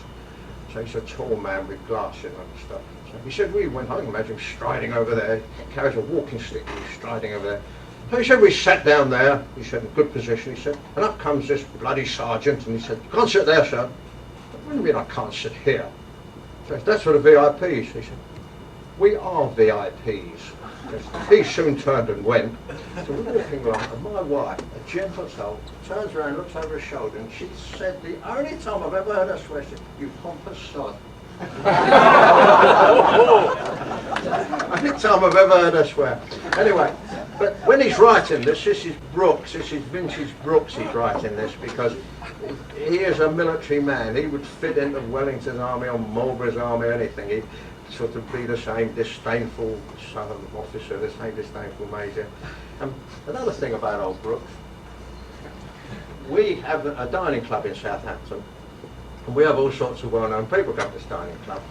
Speaker 1: So he's a tall man with glasses and stuff. So he said, we went, I can imagine him striding over there. He carries a walking stick, he was striding over there. So he said, we sat down there, he said, in good position, he said, and up comes this bloody sergeant, and he said, "You can't sit there, sir." "What do you mean I can't sit here?" So that's for the VIPs. He said, "We are VIPs." He soon turned and went. So we're walking along, and my wife, a gentle soul, turns around, looks over her shoulder, and she said, the only time I've ever heard her swear, she said, "You pompous sod." Only time I've ever heard her swear. Anyway, but when he's writing this is Brooks, this is vintage Brooks he's writing this, because he is a military man. He would fit into Wellington's army or Marlborough's army, anything. He'd sort of be the same disdainful southern officer, the same disdainful major. Another thing about old Brooks, we have a dining club in Southampton, and we have all sorts of well-known people come to this dining club.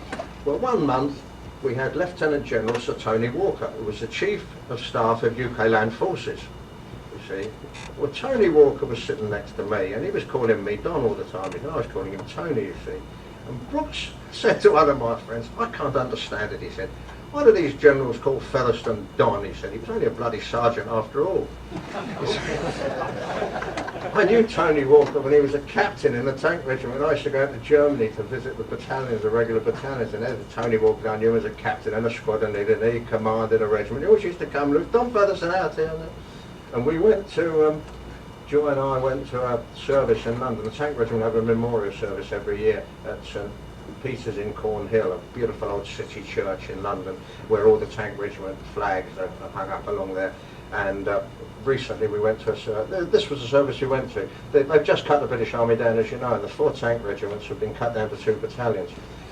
Speaker 1: Well, one month we had Lieutenant General Sir Tony Walker, who was the Chief of Staff of UK Land Forces, you see. Well, Tony Walker was sitting next to me, and he was calling me Don all the time, and I was calling him Tony, you see. And Brooks said to one of my friends, "I can't understand it," he said. "Why do these generals call Featherstone Don?" He said. "He was only a bloody sergeant after all." I knew Tony Walker when he was a captain in the tank regiment. I used to go out to Germany to visit the battalions, the regular battalions, and there's Tony Walker I knew as a captain and a squadron leader, and he commanded a regiment. He always used to come, "Look, Don Featherstone out here." And we went to, Joe and I went to a service in London. The tank regiment have a memorial service every year at Peter's in Cornhill, a beautiful old city church in London, where all the tank regiment flags are hung up along there. And recently we went to this was a service we went to. They've just cut the British Army down, as you know, and the 4 tank regiments have been cut down to 2 battalions.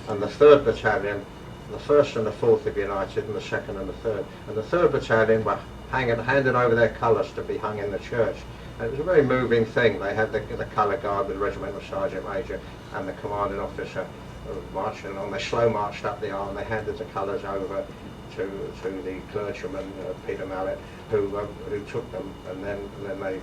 Speaker 1: And the 3rd battalion, the 1st and the 4th have united, and the 2nd and the 3rd. And the 3rd battalion were handing over their colours to be hung in the church. And it was a very moving thing. They had the colour guard with the regimental sergeant major and the commanding officer marching along. They slow marched up the aisle and they handed the colours over to the clergyman, Peter Mallet, who took them, and then they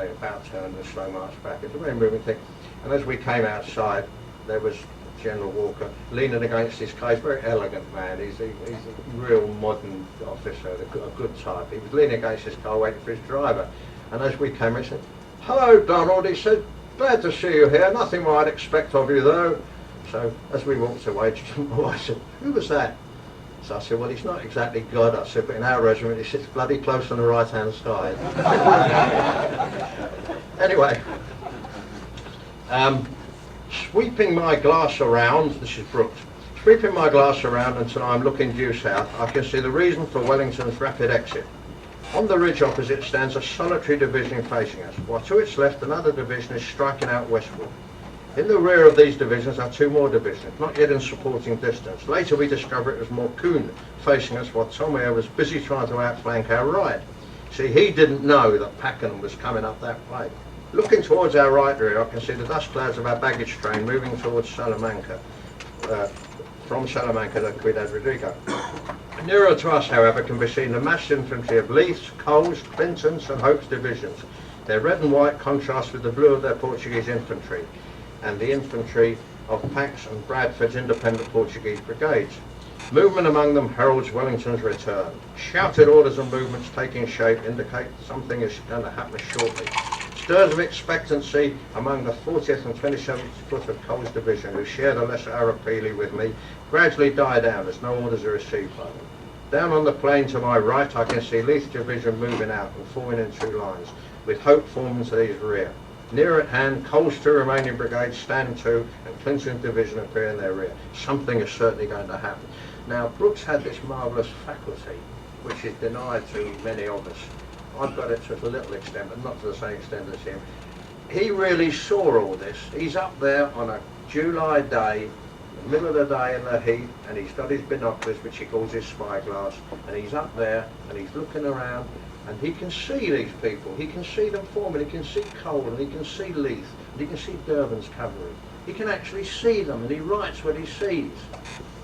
Speaker 1: about turned and slow marched back. It's a very moving thing. And as we came outside, there was General Walker leaning against his case, very elegant man. He's a real modern officer, a good type. He was leaning against his car waiting for his driver. And as we came in, he said, "Hello, Donald," he said, "glad to see you here. Nothing more I'd expect of you, though." So as we walked away, I said, "Who was that?" So I said, "Well, he's not exactly God," I said, "but in our regiment he sits bloody close on the right-hand side." Anyway, sweeping my glass around, this is Brooks, sweeping my glass around until I'm looking due south, I can see the reason for Wellington's rapid exit. On the ridge opposite stands a solitary division facing us, while to its left another division is striking out westward. In the rear of these divisions are 2 more divisions, not yet in supporting distance. Later we discover it was Morcoon facing us while Thomier was busy trying to outflank our right. See, he didn't know that Pakenham was coming up that way. Looking towards our right rear, I can see the dust clouds of our baggage train moving towards Salamanca, from Salamanca to Ciudad Rodrigo. Nearer to us, however, can be seen the massed infantry of Leith's, Cole's, Clinton's and Hope's divisions. Their red and white contrast with the blue of their Portuguese infantry, and the infantry of Pack's and Bradford's independent Portuguese brigades. Movement among them heralds Wellington's return. Shouted orders and movements taking shape indicate something is going to happen shortly. Stirs of expectancy among the 40th and 27th Foot of Cole's division, who share the lesser Arapili with me, gradually die down as no orders are received by them. Down on the plain to my right I can see Leith's division moving out and forming in 2 lines, with Hope forming to his rear. Near at hand, Cole's 2 remaining brigades stand to, and Clinton's division appear in their rear. Something is certainly going to happen. Now, Brooks had this marvellous faculty, which is denied to many of us. I've got it to a little extent, but not to the same extent as him. He really saw all this. He's up there on a July day, the middle of the day in the heat, and he's got his binoculars, which he calls his spyglass, and he's up there, and he's looking around, and he can see these people. He can see them forming. He can see Cole, and he can see Leith, and he can see Durban's cavalry. He can actually see them, and he writes what he sees.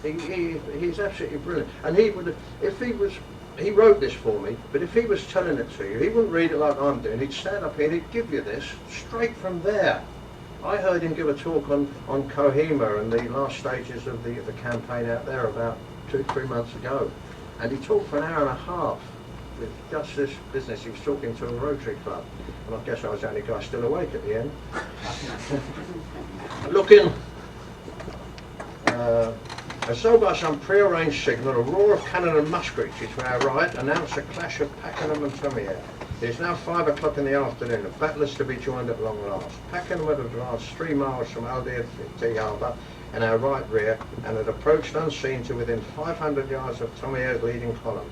Speaker 1: He's absolutely brilliant. And he would, if he was, he wrote this for me, but if he was telling it to you, he wouldn't read it like I'm doing. He'd stand up here and he'd give you this straight from there. I heard him give a talk on Kohima and the last stages of the campaign out there about 2-3 months ago. And he talked for an hour and a half with just this business. He was talking to a Rotary Club. And I guess I was the only guy still awake at the end. Looking, as though by some prearranged signal, a roar of cannon and musketry to our right announced a clash of Pakenham and Thomier. It is now 5 o'clock in the afternoon. A battle is to be joined at long last. Pakenham had advanced 3 miles from Aldea Harbour in our right rear and had approached unseen to within 500 yards of Thomier's leading column.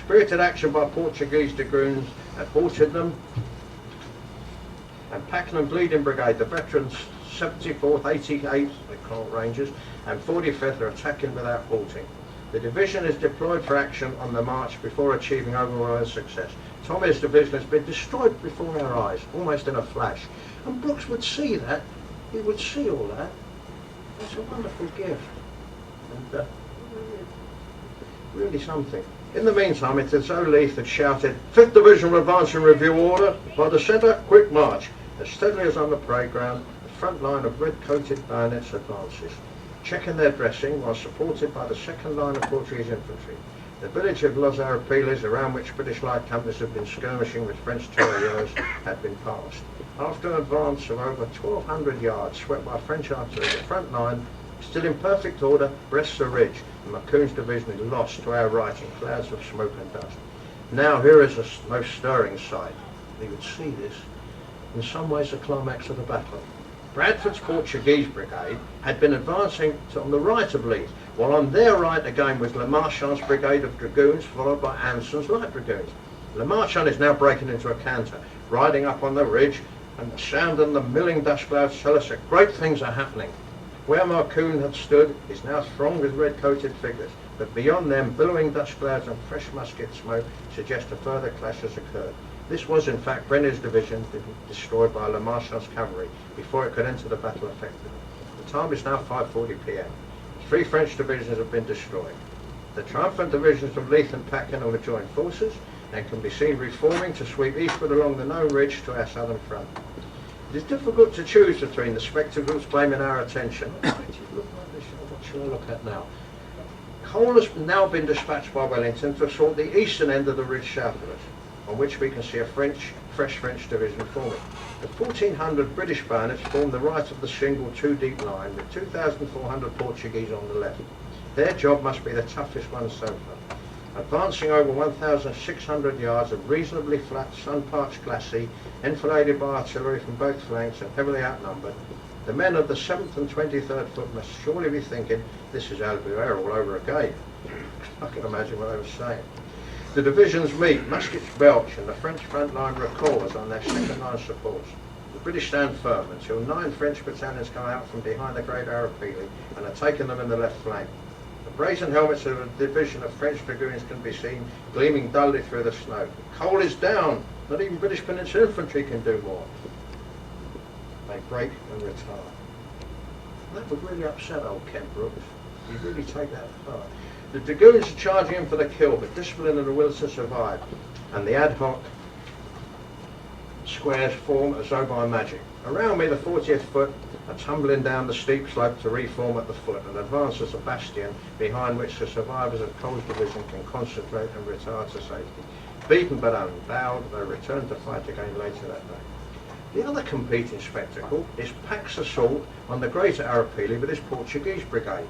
Speaker 1: Spirited action by Portuguese dragoons had halted them, and Pakenham Bleeding Brigade, the veterans 74th, 88th, they call it Rangers, and 45th are attacking without halting. The division is deployed for action on the march before achieving overall success. Tommy's division has been destroyed before our eyes, almost in a flash. And Brooks would see that. He would see all that. It's a wonderful gift. And really something. In the meantime, it's as though Leith had shouted, "5th Division will advance in review order. By the centre, quick march." As steadily as on the parade ground, the front line of red-coated bayonets advances, checking their dressing while supported by the second line of Portuguese infantry. The village of Los Arapiles, around which British light companies have been skirmishing with French tirailleurs, had been passed. After an advance of over 1,200 yards swept by French artillery, the front line, still in perfect order, breasts the ridge, and Morcoon's division is lost to our right in clouds of smoke and dust. Now here is a most stirring sight. You would see this. In some ways the climax of the battle. Bradford's Portuguese brigade had been advancing on the right of Leith, while on their right again was Le Marchand's brigade of dragoons, followed by Anson's light dragoons. Le Marchand is now breaking into a canter, riding up on the ridge, and the sound and the milling dust clouds tell us that great things are happening. Where Marcoon had stood is now thronged with red-coated figures, but beyond them billowing dust clouds and fresh musket smoke suggest a further clash has occurred. This was in fact Brenner's division destroyed by Le Marchand's cavalry before it could enter the battle effectively. The time is now 5:40 p.m. 3 French divisions have been destroyed. The triumphant divisions of Leith and Pakenham have joined forces and can be seen reforming to sweep eastward along the known ridge to our southern front. It is difficult to choose between the spectacles claiming our attention. What shall I look at now? Cole has now been dispatched by Wellington to assault the eastern end of the ridge south of us, on which we can see a fresh French division forming. The 1,400 British bayonets form the right of the single two-deep line, with 2,400 Portuguese on the left. Their job must be the toughest one so far. Advancing over 1,600 yards of reasonably flat, sun-parched glacis, enfiladed by artillery from both flanks and heavily outnumbered, the men of the 7th and 23rd Foot must surely be thinking, this is Albuera all over again. I can imagine what they were saying. The divisions meet, muskets belch, and the French front line recoils on their second line supports. The British stand firm until 9 French battalions come out from behind the Great Arapili and are taking them in the left flank. The brazen helmets of a division of French dragoons can be seen gleaming dully through the snow. Cole is down. Not even British Peninsula infantry can do more. They break and retire. That would really upset old Kent Brooks. He'd really take that apart. The dragoons are charging in for the kill, but discipline and the will to survive, and the ad hoc squares form as though by magic. Around me, the 40th Foot are tumbling down the steep slope to reform at the foot and advance as a bastion behind which the survivors of Cole's division can concentrate and retire to safety. Beaten but unbowed, they return to fight again later that day. The other competing spectacle is Pack's assault on the Greater Arapili with his Portuguese brigade.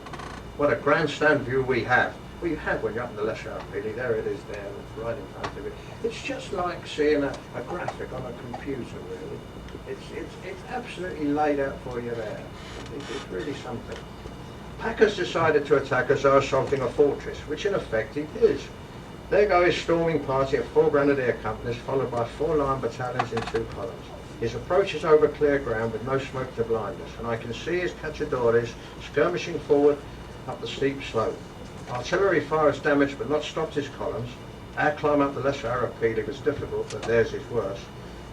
Speaker 1: What a grandstand view we have. Well, you have when you're up in the Lesser Arapili. There it is there, right in front of it. It's just like seeing a graphic on a computer, really. It's absolutely laid out for you there. It's really something. Pack has decided to attack as though assaulting a fortress, which in effect it is. There goes his storming party of 4 grenadier companies, followed by 4 line battalions in 2 columns. His approach is over clear ground with no smoke to blind us, and I can see his cacciadores skirmishing forward up the steep slope. Artillery fire has damaged but not stopped his columns. Our climb up the Lesser Arapili was difficult, but theirs is worse.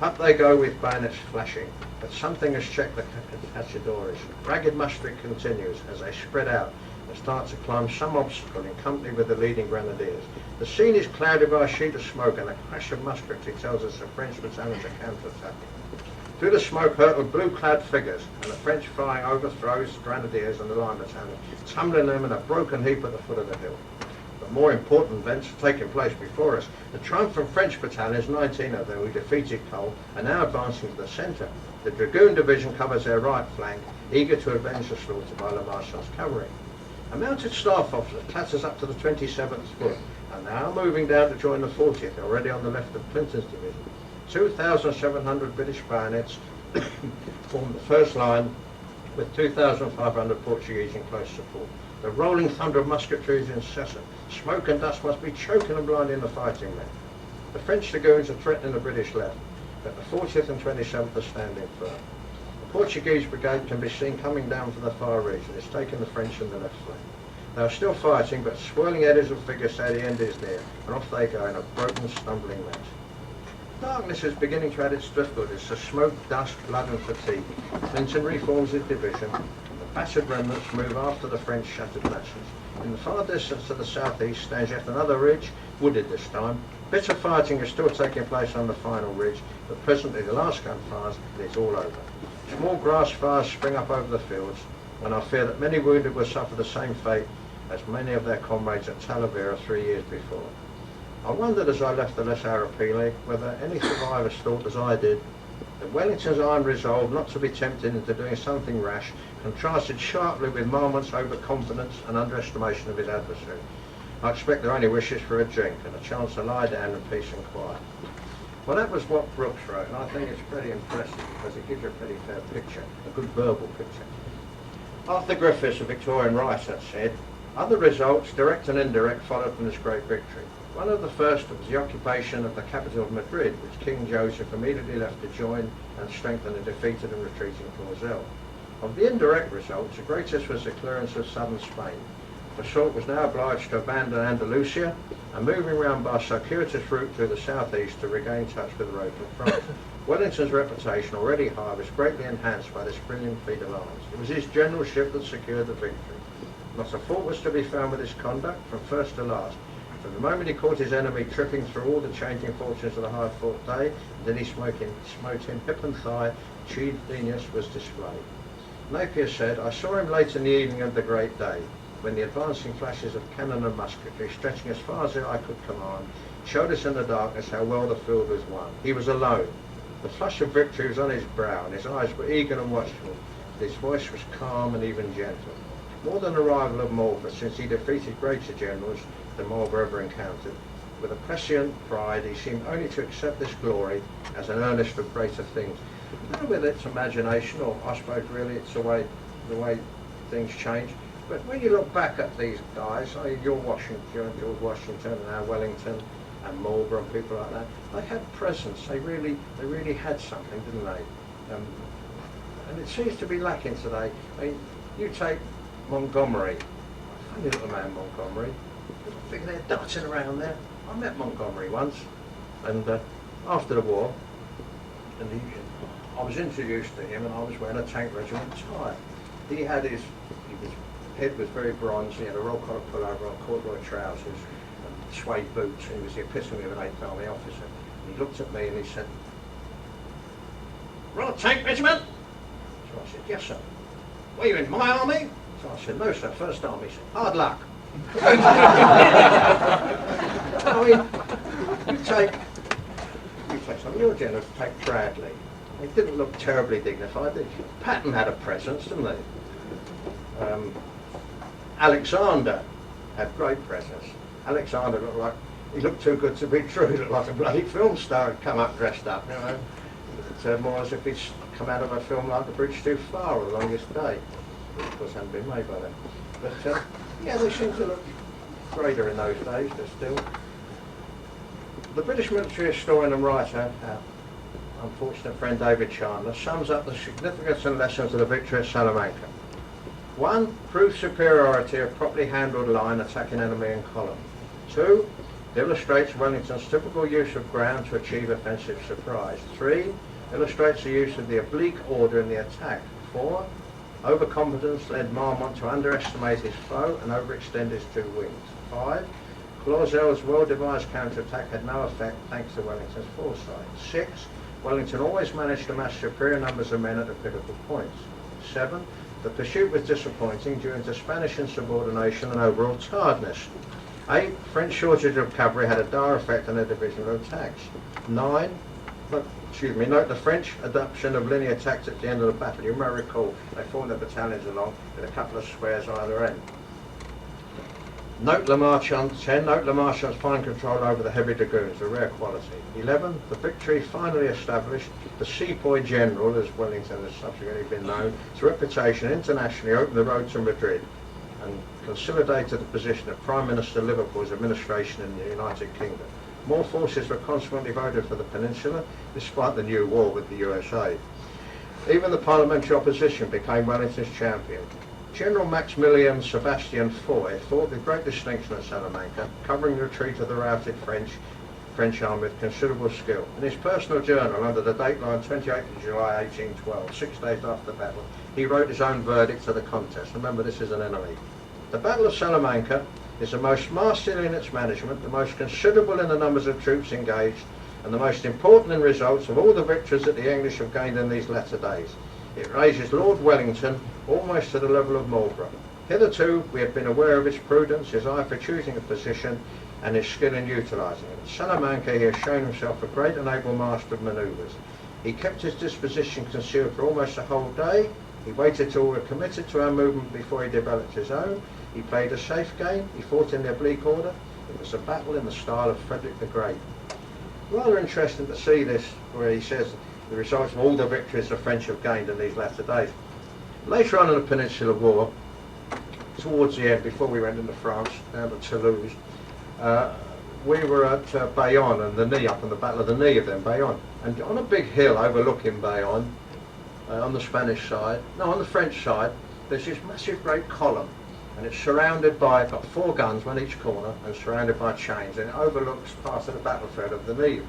Speaker 1: Up they go with bayonets flashing, but something has checked the cacciadores. Ragged musketry continues as they spread out and start to climb some obstacle in company with the leading grenadiers. The scene is clouded by a sheet of smoke, and a crash of musketry tells us the French battalions are counter-attacking. Through the smoke hurtled blue-clad figures, and the French flying overthrows the grenadiers and the line battalion, tumbling them in a broken heap at the foot of the hill. But more important events are taking place before us. The triumphant French battalions, 19 of them who defeated Cole, are now advancing to the centre. The Dragoon Division covers their right flank, eager to avenge the slaughter by Le Marchand's cavalry. A mounted staff officer clatters up to the 27th Foot, and now moving down to join the 40th, already on the left of Clinton's division. 2,700 British bayonets form the first line, with 2,500 Portuguese in close support. The rolling thunder of musketry is incessant. Smoke and dust must be choking and blinding the fighting men. The French dragoons are threatening the British left, but the 40th and 27th are standing firm. The Portuguese brigade can be seen coming down from the far ridge and is taking the French in the left flank. They are still fighting, but swirling eddies of figures say the end is near, and off they go in a broken, stumbling match. Darkness is beginning to add its difficulties to smoke, dust, blood and fatigue. Clinton reforms his division, and the battered remnants move after the French shattered masses. In the far distance to the southeast stands yet another ridge, wooded this time. Bitter fighting is still taking place on the final ridge, but presently the last gun fires and it's all over. Small grass fires spring up over the fields, and I fear that many wounded will suffer the same fate as many of their comrades at Talavera 3 years before. I wondered as I left the Lesser Arapili whether any survivors thought as I did that Wellington's iron resolve not to be tempted into doing something rash contrasted sharply with Marmont's overconfidence and underestimation of his adversary. I expect their only wish is for a drink and a chance to lie down in peace and quiet. Well, that was what Brooks wrote, and I think it's pretty impressive because it gives you a pretty fair picture, a good verbal picture. Arthur Griffiths, a Victorian writer, said, "Other results, direct and indirect, followed from this great victory. One of the first was the occupation of the capital of Madrid, which King Joseph immediately left to join and strengthen the defeated and retreating Clausel. Of the indirect results, the greatest was the clearance of southern Spain. The Soult was now obliged to abandon Andalusia and moving round by a circuitous route through the southeast to regain touch with the road from France. Wellington's reputation, already high, was greatly enhanced by this brilliant feat of arms. It was his generalship that secured the victory. Not a fault was to be found with his conduct from first to last. From the moment he caught his enemy tripping through all the changing fortunes of the hard-fought day, then he smote him hip and thigh, chief genius was displayed." Napier said, "I saw him late in the evening of the great day, when the advancing flashes of cannon and musketry, stretching as far as the eye could command, showed us in the darkness how well the field was won. He was alone. The flush of victory was on his brow, and his eyes were eager and watchful. His voice was calm and even gentle. More than a rival of Marlborough, since he defeated greater generals than Marlborough ever encountered. With a prescient pride, he seemed only to accept this glory as an earnest for greater things." I don't know whether it's imagination, or I suppose really it's the way things change. But when you look back at these guys, George Washington and now Wellington and Marlborough and people like that, they had presence. They really had something, didn't they? And it seems to be lacking today. I mean, you take Montgomery, funny little man Montgomery. I think they're dancing around there. I met Montgomery once, and after the war, and I was introduced to him, and I was wearing a tank regiment tie. He had his head was very bronze. He had a roll collar pullover on, corduroy trousers, and suede boots. And he was the epitome of an 8th Army officer. And he looked at me and he said, "Royal Tank Regiment?" So I said, "Yes, sir." "Were you in my army?" So I said, "No, sir, 1st Army." He said, "Hard luck." I mean, you take some of your generals, take Bradley. He didn't look terribly dignified, did he? Patton had a presence, didn't he? Alexander had great presence. Alexander he looked too good to be true. He looked like a bloody film star had come up dressed up, you know. More as if he'd come out of a film like The Bridge Too Far or The Longest Day, which of course hadn't been made by then. But yeah, they seem to look greater in those days, but still. The British military historian and writer, unfortunate friend David Chandler, sums up the significance and lessons of the victory at Salamanca. 1. Proved superiority of properly handled line attacking enemy in column. 2. Illustrates Wellington's typical use of ground to achieve offensive surprise. 3. Illustrates the use of the oblique order in the attack. 4. Overconfidence led Marmont to underestimate his foe and overextend his two wings. 5. Clausel's well-devised counterattack had no effect thanks to Wellington's foresight. 6. Wellington always managed to mass superior numbers of men at the critical points. 7. The pursuit was disappointing due to Spanish insubordination and overall tiredness. 8. French shortage of cavalry had a dire effect on their divisional attacks. 9. Note the French adoption of linear attacks at the end of the battle. You may recall they formed their battalions along with a couple of squares either end. Note Le Marchant's fine control over the heavy dragoons, a rare quality. 11. The victory finally established the sepoy general, as Wellington has subsequently been known, his reputation internationally, opened the road to Madrid and consolidated the position of Prime Minister Liverpool's administration in the United Kingdom. More forces were consequently voted for the peninsula, despite the new war with the USA. Even the parliamentary opposition became Wellington's champion. General Maximilien Sebastian Foy fought with great distinction at Salamanca, covering the retreat of the routed French army with considerable skill. In his personal journal, under the dateline 28th of July 1812, 6 days after the battle, he wrote his own verdict of the contest. Remember, this is an enemy. The Battle of Salamanca is the most masterly in its management, the most considerable in the numbers of troops engaged, and the most important in results of all the victories that the English have gained in these latter days. It raises Lord Wellington almost to the level of Marlborough. Hitherto we have been aware of his prudence, his eye for choosing a position, and his skill in utilising it. At Salamanca he has shown himself a great and able master of manoeuvres. He kept his disposition concealed for almost a whole day. He waited till we were committed to our movement before he developed his own. He played a safe game. He fought in the oblique order. It was a battle in the style of Frederick the Great. rather interesting to see this, where he says the results of all the victories the French have gained in these latter days. Later on in the Peninsular War, towards the end, before we went into France, down to Toulouse, we were at Bayonne and the Knee, up in the Battle of the Knee of them, Bayonne. And on a big hill overlooking Bayonne, on the Spanish side, no, on the French side, there's this massive great column. And it's surrounded by, got 4 guns, one each corner, and surrounded by chains, and it overlooks part of the battlefield of the Neve.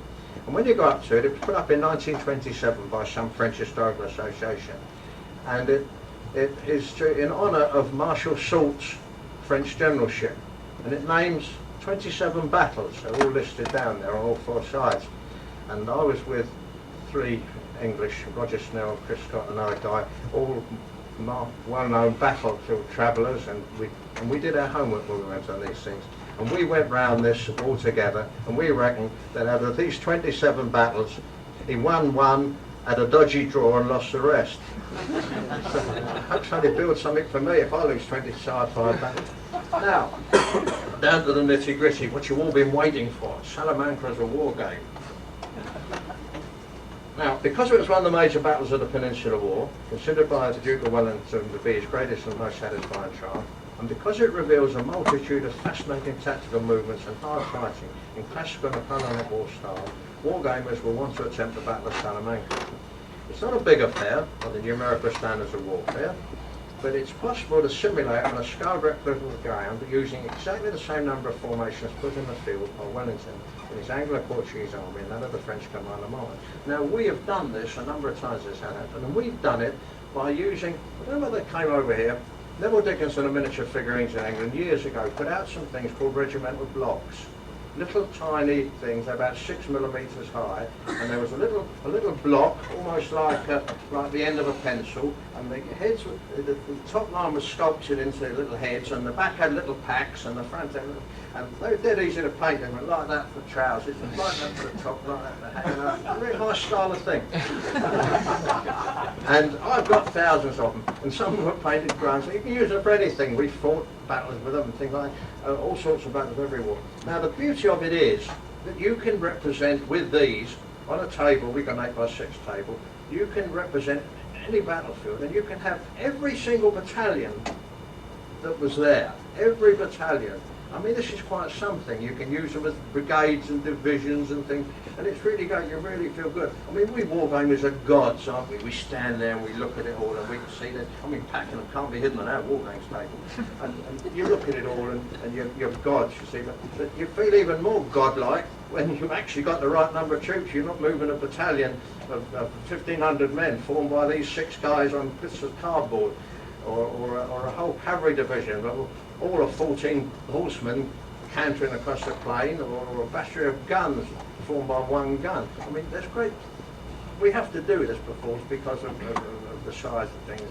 Speaker 1: And when you go up to it, it was put up in 1927 by some French Historical Association, and it is in honour of Marshal Soult's French generalship, and it names 27 battles. They're all listed down there on all 4 sides. And I was with 3 English, Roger Snell, Chris Scott, and another guy, all well-known battlefield travellers, and we did our homework when we went on these things. And we went round this all together, and we reckon that out of these 27 battles, he won 1, had a dodgy draw, and lost the rest. So hopefully they build something for me if I lose 25 battles. Now, down to the nitty-gritty, what you've all been waiting for. Salamanca as a war game. Now, because it was one of the major battles of the Peninsular War, considered by the Duke of Wellington to be his greatest and most satisfying triumph, and because it reveals a multitude of fascinating tactical movements and hard fighting in classical Napoleonic war style, wargamers will want to attempt the Battle of Salamanca. It's not a big affair by the numerical standards of warfare, but it's possible to simulate on a scale replicable ground using exactly the same number of formations put in the field by Wellington in his Anglo-Portuguese army and that of the French commander Martin. Now, we have done this a number of times, this had happened, and we've done it by using, remember they came over here, Neville Dickinson, a miniature figurines in England years ago, put out some things called regimental blocks. Little tiny things, about 6 millimetres high, and there was a little block, almost like the end of a pencil, and the heads, the top line was sculptured into little heads, and the back had little packs, and the front had little, and they were dead easy to paint. They went like that for trousers, and like that for the top, like that for hanging up. Really nice style of thing. And I've got thousands of them, and some of them are painted brown, so you can use them for anything. We fought battles with them and things like that, all sorts of battles every war. Now the beauty of it is that you can represent with these on a table, we've got an 8x6 table, you can represent any battlefield, and you can have every single battalion that was there, every battalion. I mean, this is quite something. You can use them as brigades and divisions and things, and it's really great. You really feel good. I mean, we wargamers are gods, aren't we? We stand there and we look at it all, and we can see that. I mean, packing them can't be hidden on our wargames table. And you look at it all, and you're gods, you see. But you feel even more godlike when you've actually got the right number of troops. You're not moving a battalion of 1,500 men formed by these 6 guys on bits of cardboard, or a whole cavalry division, all of 14 horsemen cantering across the plain, or a battery of guns formed by 1 gun. I mean, that's great. We have to do this perforce because of the size of things.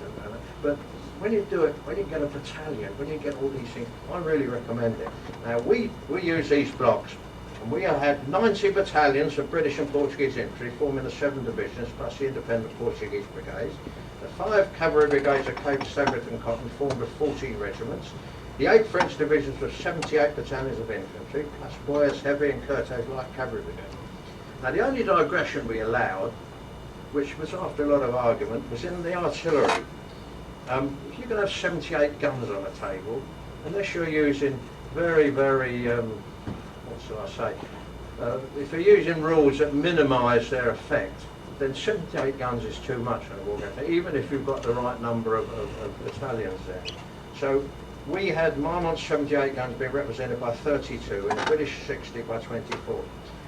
Speaker 1: But when you do it, when you get a battalion, when you get all these things, I really recommend it. Now, we use these blocks, and we have had 90 battalions of British and Portuguese infantry forming the 7 divisions, plus the independent Portuguese brigades. The 5 cavalry brigades of Cape Seifried and Cotton formed of 14 regiments. The 8 French divisions were 78 battalions of infantry, plus Boyer's heavy and Curte's light cavalry brigade. Now, the only digression we allowed, which was after a lot of argument, was in the artillery. If you can have 78 guns on a table, unless you're using very, what shall I say, if you're using rules that minimise their effect, then 78 guns is too much on a war game, even if you've got the right number of battalions there. So we had Marmont's 78 guns being represented by 32 and the British 60 by 24.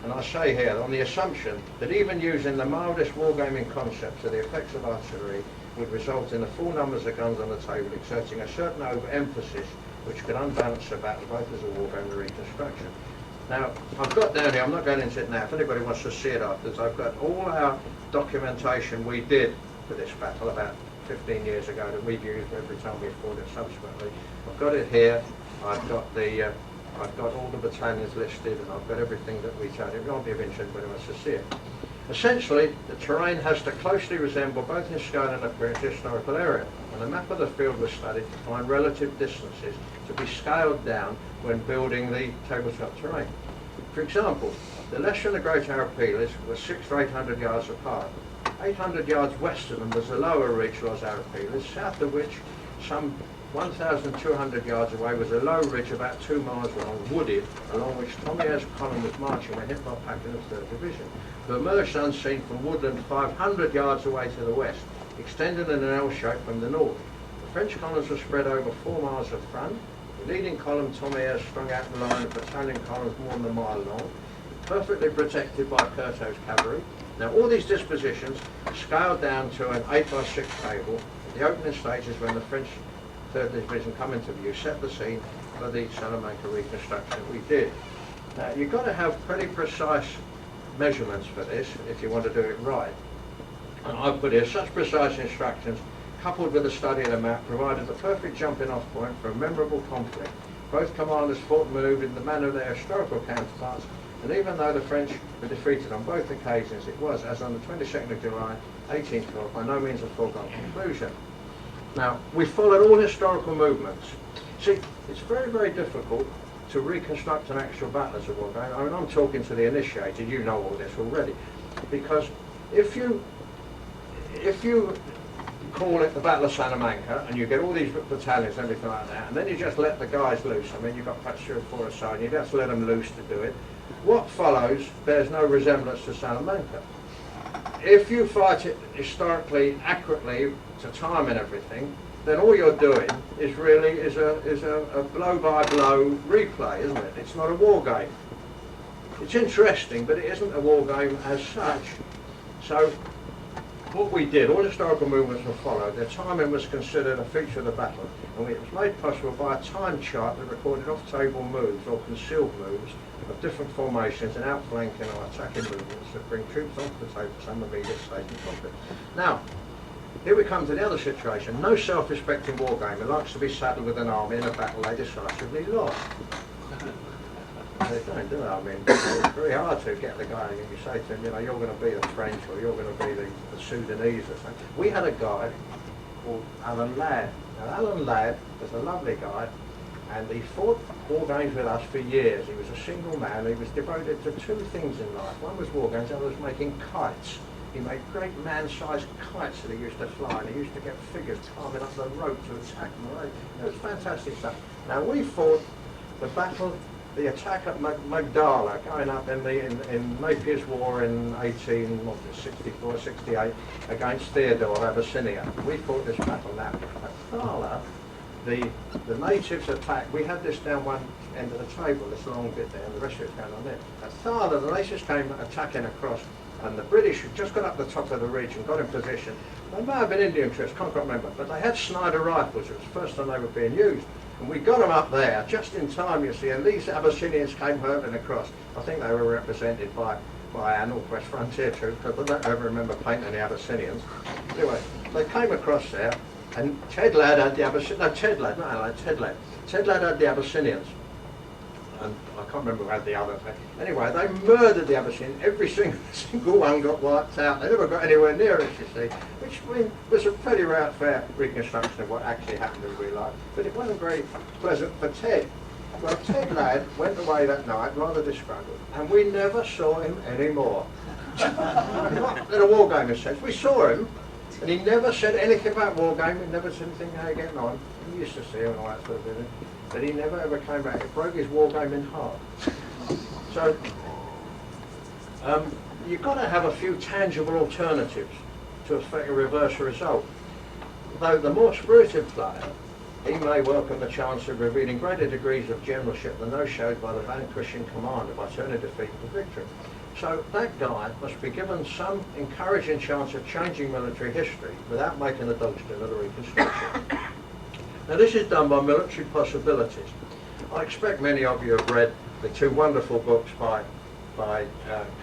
Speaker 1: And I say here, on the assumption that even using the mildest wargaming concepts of the effects of artillery would result in the full numbers of guns on the table exerting a certain overemphasis which could unbalance the battle both as a wargame and reconstruction. Now, I've got down here, I'm not going into it now, if anybody wants to see it afterwards, I've got all our documentation we did for this battle about 15 years ago that we've used every time we fought it subsequently. I've got it here, I've got all the battalions listed, and I've got everything that we tried. It won't be of interest when wants to see it. Essentially, the terrain has to closely resemble both in scale and appearance the historical area, and a map of the field was studied to find relative distances to be scaled down when building the tabletop terrain. For example, The Lesser and the Great Arapiles were 600 to 800 yards apart. 800 yards west of them was the lower ridge Los Arapiles, south of which, some 1,200 yards away, was a low ridge about 2 miles long, wooded, along which Tomier's column was marching when hit by Paquin's 3rd Division, who emerged unseen from woodland 500 yards away to the west, extending in an L shape from the north. The French columns were spread over 4 miles of front. The leading column, Tomier's, strung out in line of battalion columns more than a mile long, perfectly protected by Curto's cavalry. Now, all these dispositions scaled down to an 8x6 table at the opening stages when the French 3rd Division come into view, set the scene for the Salamanca reconstruction we did. Now, you've got to have pretty precise measurements for this if you want to do it right. And I've put here such precise instructions, coupled with a study of the map, provided the perfect jumping off point for a memorable conflict. Both commanders fought and moved in the manner of their historical counterparts, and even though the French were defeated on both occasions, it was, as on the 22nd of July, 1812, by no means a foregone conclusion. Now, we followed all historical movements. See, it's very, very difficult to reconstruct an actual battle as a war game. I mean, I'm talking to the initiated, you know all this already. Because if you call it the Battle of Salamanca, and you get all these battalions and everything like that, and then you just let the guys loose, I mean, you've got perhaps 3 or 4 or so, and you just let them loose to do it, what follows bears no resemblance to Salamanca. If you fight it historically accurately to time and everything, then all you're doing is really a blow-by-blow replay, isn't it? It's not a war game. It's interesting, but it isn't a war game as such. So what we did, all historical movements were followed. Their timing was considered a feature of the battle, and it was made possible by a time chart that recorded off-table moves or concealed moves of different formations and outflanking or attacking movements that bring troops onto the table for some immediate station conflict. Now, here we come to the other situation. No self-respecting war gamer likes to be saddled with an army in a battle they decisively lost. They don't, do they? I mean, it's very hard to get the guy and you say to him, you know, you're going to be the French or you're going to be the Sudanese or something. We had a guy called Alan Ladd. Now, Alan Ladd was a lovely guy, and he fought war games with us for years. He was a single man. He was devoted to 2 things in life. One was war games, the other was making kites. He made great man-sized kites that he used to fly, and he used to get figures climbing up the rope to attack them. It was fantastic stuff. Now, we fought the attack at Magdala, going up in Napier's War in 1864, 68, against Theodore of Abyssinia. We fought this battle. Now, at Thala, the natives attacked. We had this down one end of the table, this long bit there, and the rest of it's going on there. At Thala, the natives came attacking across, and the British had just got up the top of the ridge and got in position. They may have been Indian troops, can't quite remember, but they had Snyder rifles. It was the first time they were being used. And we got them up there just in time, you see, and these Abyssinians came hurtling across. I think they were represented by our Northwest Frontier troops, because I don't ever remember painting the Abyssinians. Anyway, they came across there, and Ted Ladd had the Abyssinians. No, Ted Ladd, not Alan, Ted Ladd. Ted Ladd had the Abyssinians. And I can't remember who had the other thing. Anyway, they murdered the Abyssinians. Every single one got wiped out. They never got anywhere near us, you see, which I mean, was a pretty fair reconstruction of what actually happened in real life. But it wasn't very pleasant for Ted. Well, Ted Ladd went away that night, rather disgruntled, and we never saw him anymore. Not in a wargaming sense. We saw him, and he never said anything about wargaming, never said anything how you're getting on. We used to see him and all that sort of thing. But he never ever came back. It broke his wargaming heart. So you've got to have a few tangible alternatives to affect a reverse result. Though the more spirited player, he may welcome the chance of revealing greater degrees of generalship than those showed by the vanquishing commander by turning defeat to victory. So that guy must be given some encouraging chance of changing military history without making a dodged-in of the reconstruction. Now, this is done by military possibilities. I expect many of you have read the 2 wonderful books by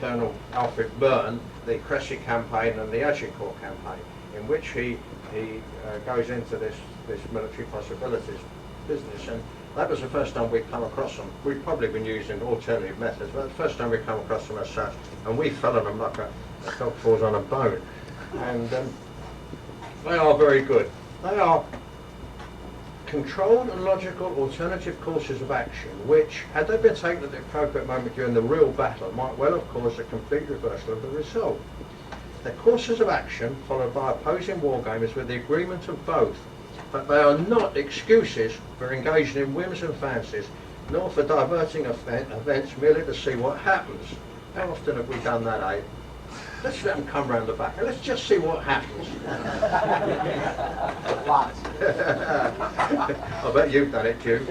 Speaker 1: Colonel Alfred Byrne, the Cressy campaign and the Agincourt campaign, in which he goes into this military possibilities business. And that was the first time we'd come across them. We'd probably been using alternative methods, but the first time we come across them as such, and we fell on them like a dog falls on a bone. And they are very good. They are controlled and logical alternative courses of action which, had they been taken at the appropriate moment during the real battle, might well have caused a complete reversal of the result. The courses of action followed by opposing wargamers with the agreement of both, but they are not excuses for engaging in whims and fancies, nor for diverting events merely to see what happens. How often have we done that, eh? Let's let them come round the back and let's just see what happens. I bet you've done it, Duke.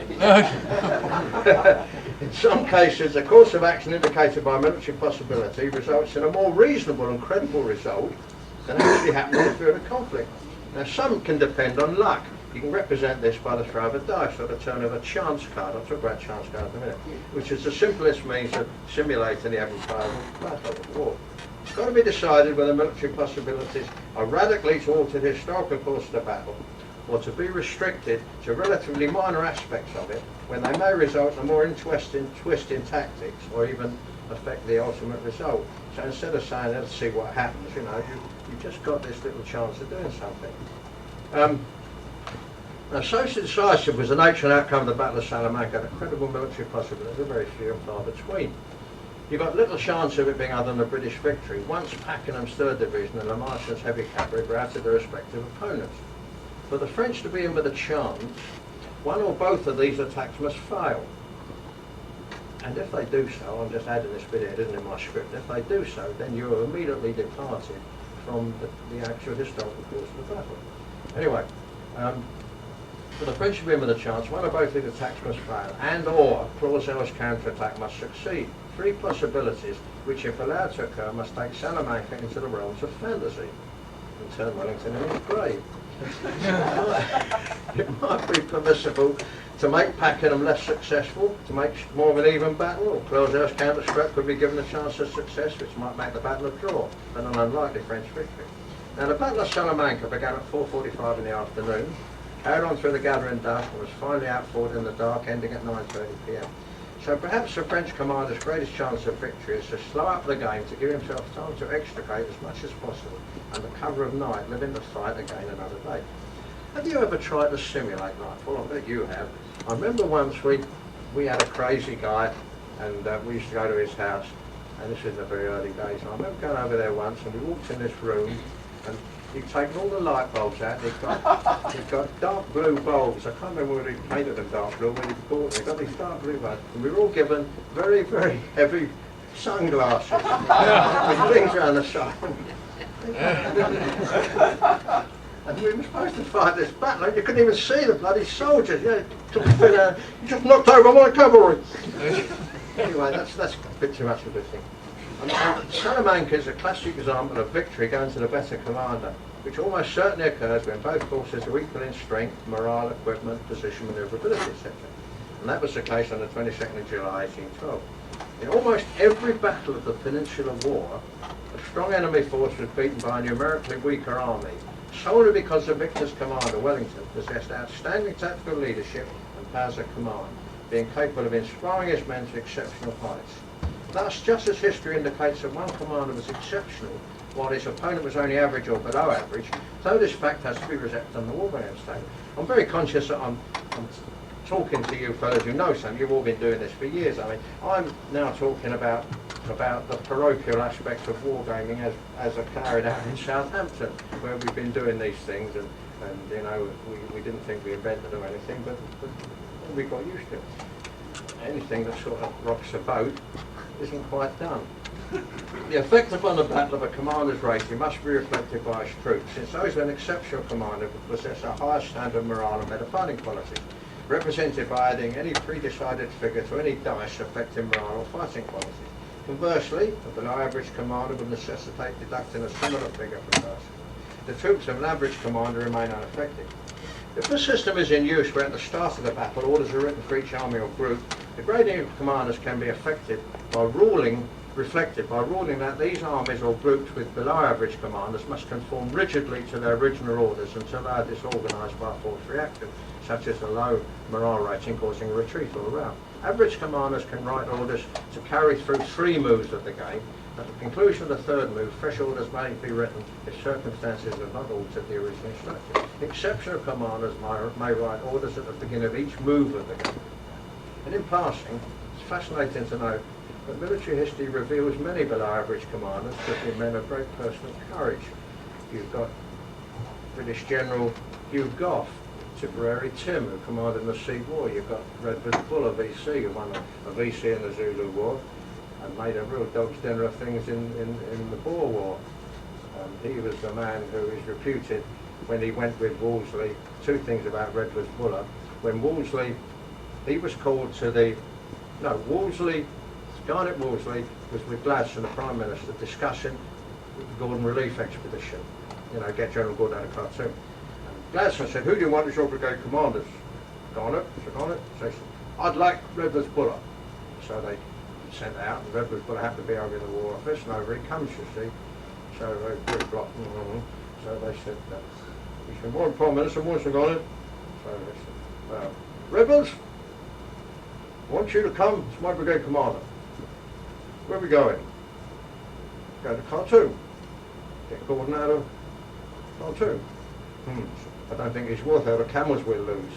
Speaker 1: In some cases, the course of action indicated by military possibility results in a more reasonable and credible result than actually happened in the field of conflict. Now, some can depend on luck. You can represent this by the throw of a dice or the turn of a chance card. I'll talk about chance cards in a minute, which is the simplest means of simulating the adversarial battle of war. It's got to be decided whether military possibilities are radically to alter the historical course of the battle, or to be restricted to relatively minor aspects of it, when they may result in a more interesting twist in tactics, or even affect the ultimate result. So instead of saying, let's see what happens, you know, you've just got this little chance of doing something. Now, so decisive was the nature and outcome of the Battle of Salamanca that credible military possibilities are very few and far between. You've got little chance of it being other than a British victory, once Pakenham's 3rd Division and Le Marcham's heavy cavalry routed their respective opponents. For the French to be in with a chance, one or both of these attacks must fail. And if they do so, I'm just adding this bit here, it isn't in my script, if they do so, then you're immediately departed from the actual historical course of the battle. Anyway, for the French to be in with a chance, one or both of these attacks must fail, and or Clausel's counter-attack must succeed. 3 possibilities which, if allowed to occur, must take Salamanca into the realms of fantasy and turn Wellington in his grave. It might be permissible to make Pakenham less successful, to make more of an even battle, or Clausel's counter-stroke could be given a chance of success which might make the battle a draw, but an unlikely French victory. Now, the Battle of Salamanca began at 4:45 in the afternoon, carried on through the gathering dusk, and was finally outfought in the dark, ending at 9:30 p.m. So perhaps the French commander's greatest chance of victory is to slow up the game, to give himself time to extricate as much as possible, under cover of night, living the fight again another day. Have you ever tried to simulate life? Well, I bet you have. I remember once we had a crazy guy, and we used to go to his house, and this was in the very early days. And I remember going over there once, and we walked in this room, and he'd taken all the light bulbs out, and he'd got dark blue bulbs. I can't remember whether he painted them dark blue, but he'd bought them. He got these dark blue bulbs, and we were all given very, very heavy sunglasses with things around the side. And we were supposed to fight this battle, and you couldn't even see the bloody soldiers. You just knocked over my cavalry. Anyway, that's a bit too much of a good thing. Salamanca is a classic example of victory going to the better commander, which almost certainly occurs when both forces are equal in strength, morale, equipment, position, manoeuvrability, etc. And that was the case on the 22nd of July 1812. In almost every battle of the Peninsular War, a strong enemy force was beaten by a numerically weaker army, solely because the victor's commander, Wellington, possessed outstanding tactical leadership and powers of command, being capable of inspiring his men to exceptional heights. Thus, just as history indicates that one commander was exceptional, while his opponent was only average or below average, so this fact has to be reflected on the Wargames table. I'm very conscious that I'm talking to you fellows who know something. You've all been doing this for years. I mean, I'm now talking about the parochial aspects of wargaming as are carried out in Southampton, where we've been doing these things, and you know, we didn't think we invented them or anything, but we got used to it. Anything that sort of rocks the boat isn't quite done. The effect upon the battle of a commander's rating must be reflected by his troops, since those with an exceptional commander would possess a higher standard of morale and better fighting qualities, represented by adding any pre-decided figure to any dice affecting morale or fighting qualities. Conversely, a below average commander would necessitate deducting a similar figure from those. The troops of an average commander remain unaffected. If the system is in use where at the start of the battle orders are written for each army or group, the grading of commanders can be reflected by ruling that these armies or groups with below average commanders must conform rigidly to their original orders until they are disorganised by a forced reaction, such as a low morale rating causing a retreat or a rout. Average commanders can write orders to carry through 3 moves of the game. At the conclusion of the 3rd move, fresh orders may be written if circumstances have not altered the original instruction. Exceptional commanders may write orders at the beginning of each move of the game. And in passing, it's fascinating to note that military history reveals many below average commanders to be men of great personal courage. You've got British General Hugh Gough, Tipperary Tim, who commanded in the Sea War. You've got Redvers Buller, VC, who won a VC in the Zulu War and made a real dog's dinner of things in the Boer War. He was the man who is reputed, when he went with Wolseley, 2 things about Redvers Buller. When Wolseley, he was called to the, no, Wolseley, Garnet Wolseley was with Gladstone, the Prime Minister, discussing the Gordon Relief Expedition. You know, get General Gordon out of Khartoum. And Gladstone said, who do you want as your brigade commanders? Garnet, Sir Garnet. So he said, I'd like Redvers Buller. So they sent out, and Redvers Buller happened to be over in the War Office, and over he comes, you see. So they put block. So they said, he said, one Prime Minister, one Sir Garnet. So they said, well, Redvers, I want you to come as my brigade commander. Where are we going? Go to Khartoum. Get Gordon out of Khartoum. I don't think he's worth out of camels we'll lose.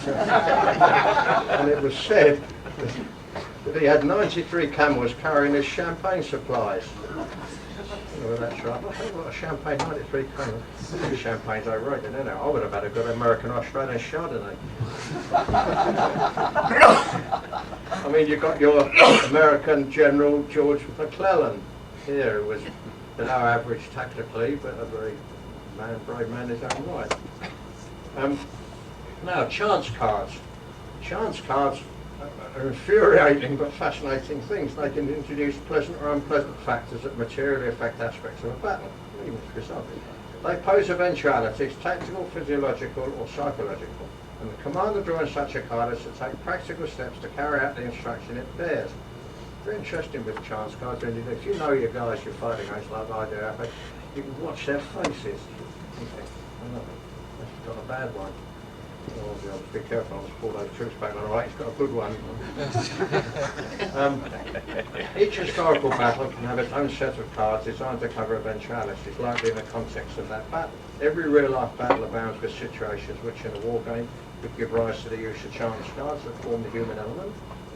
Speaker 1: And it was said that he had 93 camels carrying his champagne supplies. Well, that's right. I think what a champagne, 93 camels. The champagne's overrated, isn't it? I would have had a good American Australian Chardonnay. I mean, you've got your American General George McClellan here, who was below average tactically, but a very brave man in his own right. Now, chance cards. Chance cards are infuriating but fascinating things. They can introduce pleasant or unpleasant factors that materially affect aspects of a battle, even for yourself. They pose eventualities, tactical, physiological or psychological, and the commander drawing such a card is to take practical steps to carry out the instruction it bears. Very interesting with chance cards. If you know your guys you're fighting against, like I do, you can watch their faces. You think, oh, that's got a bad one. Oh, I'll be careful, I'll just pull those troops back on the right, he's got a good one. Each historical battle can have its own set of cards designed to cover eventualities, likely in the context of that battle. Every real-life battle abounds with situations which in a war game would give rise to the use of chance cards that form the human element.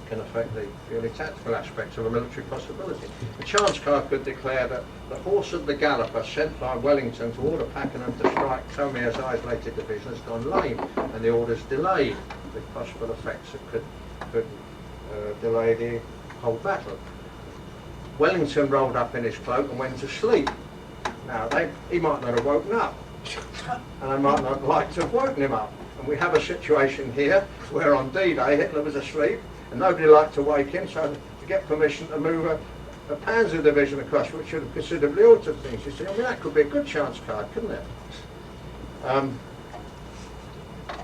Speaker 1: Can affect the purely tactical aspects of a military possibility. A chance card could declare that the horse of the galloper sent by Wellington to order Pakenham to strike Tomier's isolated division has gone lame, and the order's delayed, with possible effects that could delay the whole battle. Wellington rolled up in his cloak and went to sleep. Now, he might not have woken up, and I might not like to have woken him up. And we have a situation here where on D-Day Hitler was asleep, and nobody liked to wake him, so to get permission to move a Panzer division across, which would have considerably altered things. You see, I mean, that could be a good chance card, couldn't it?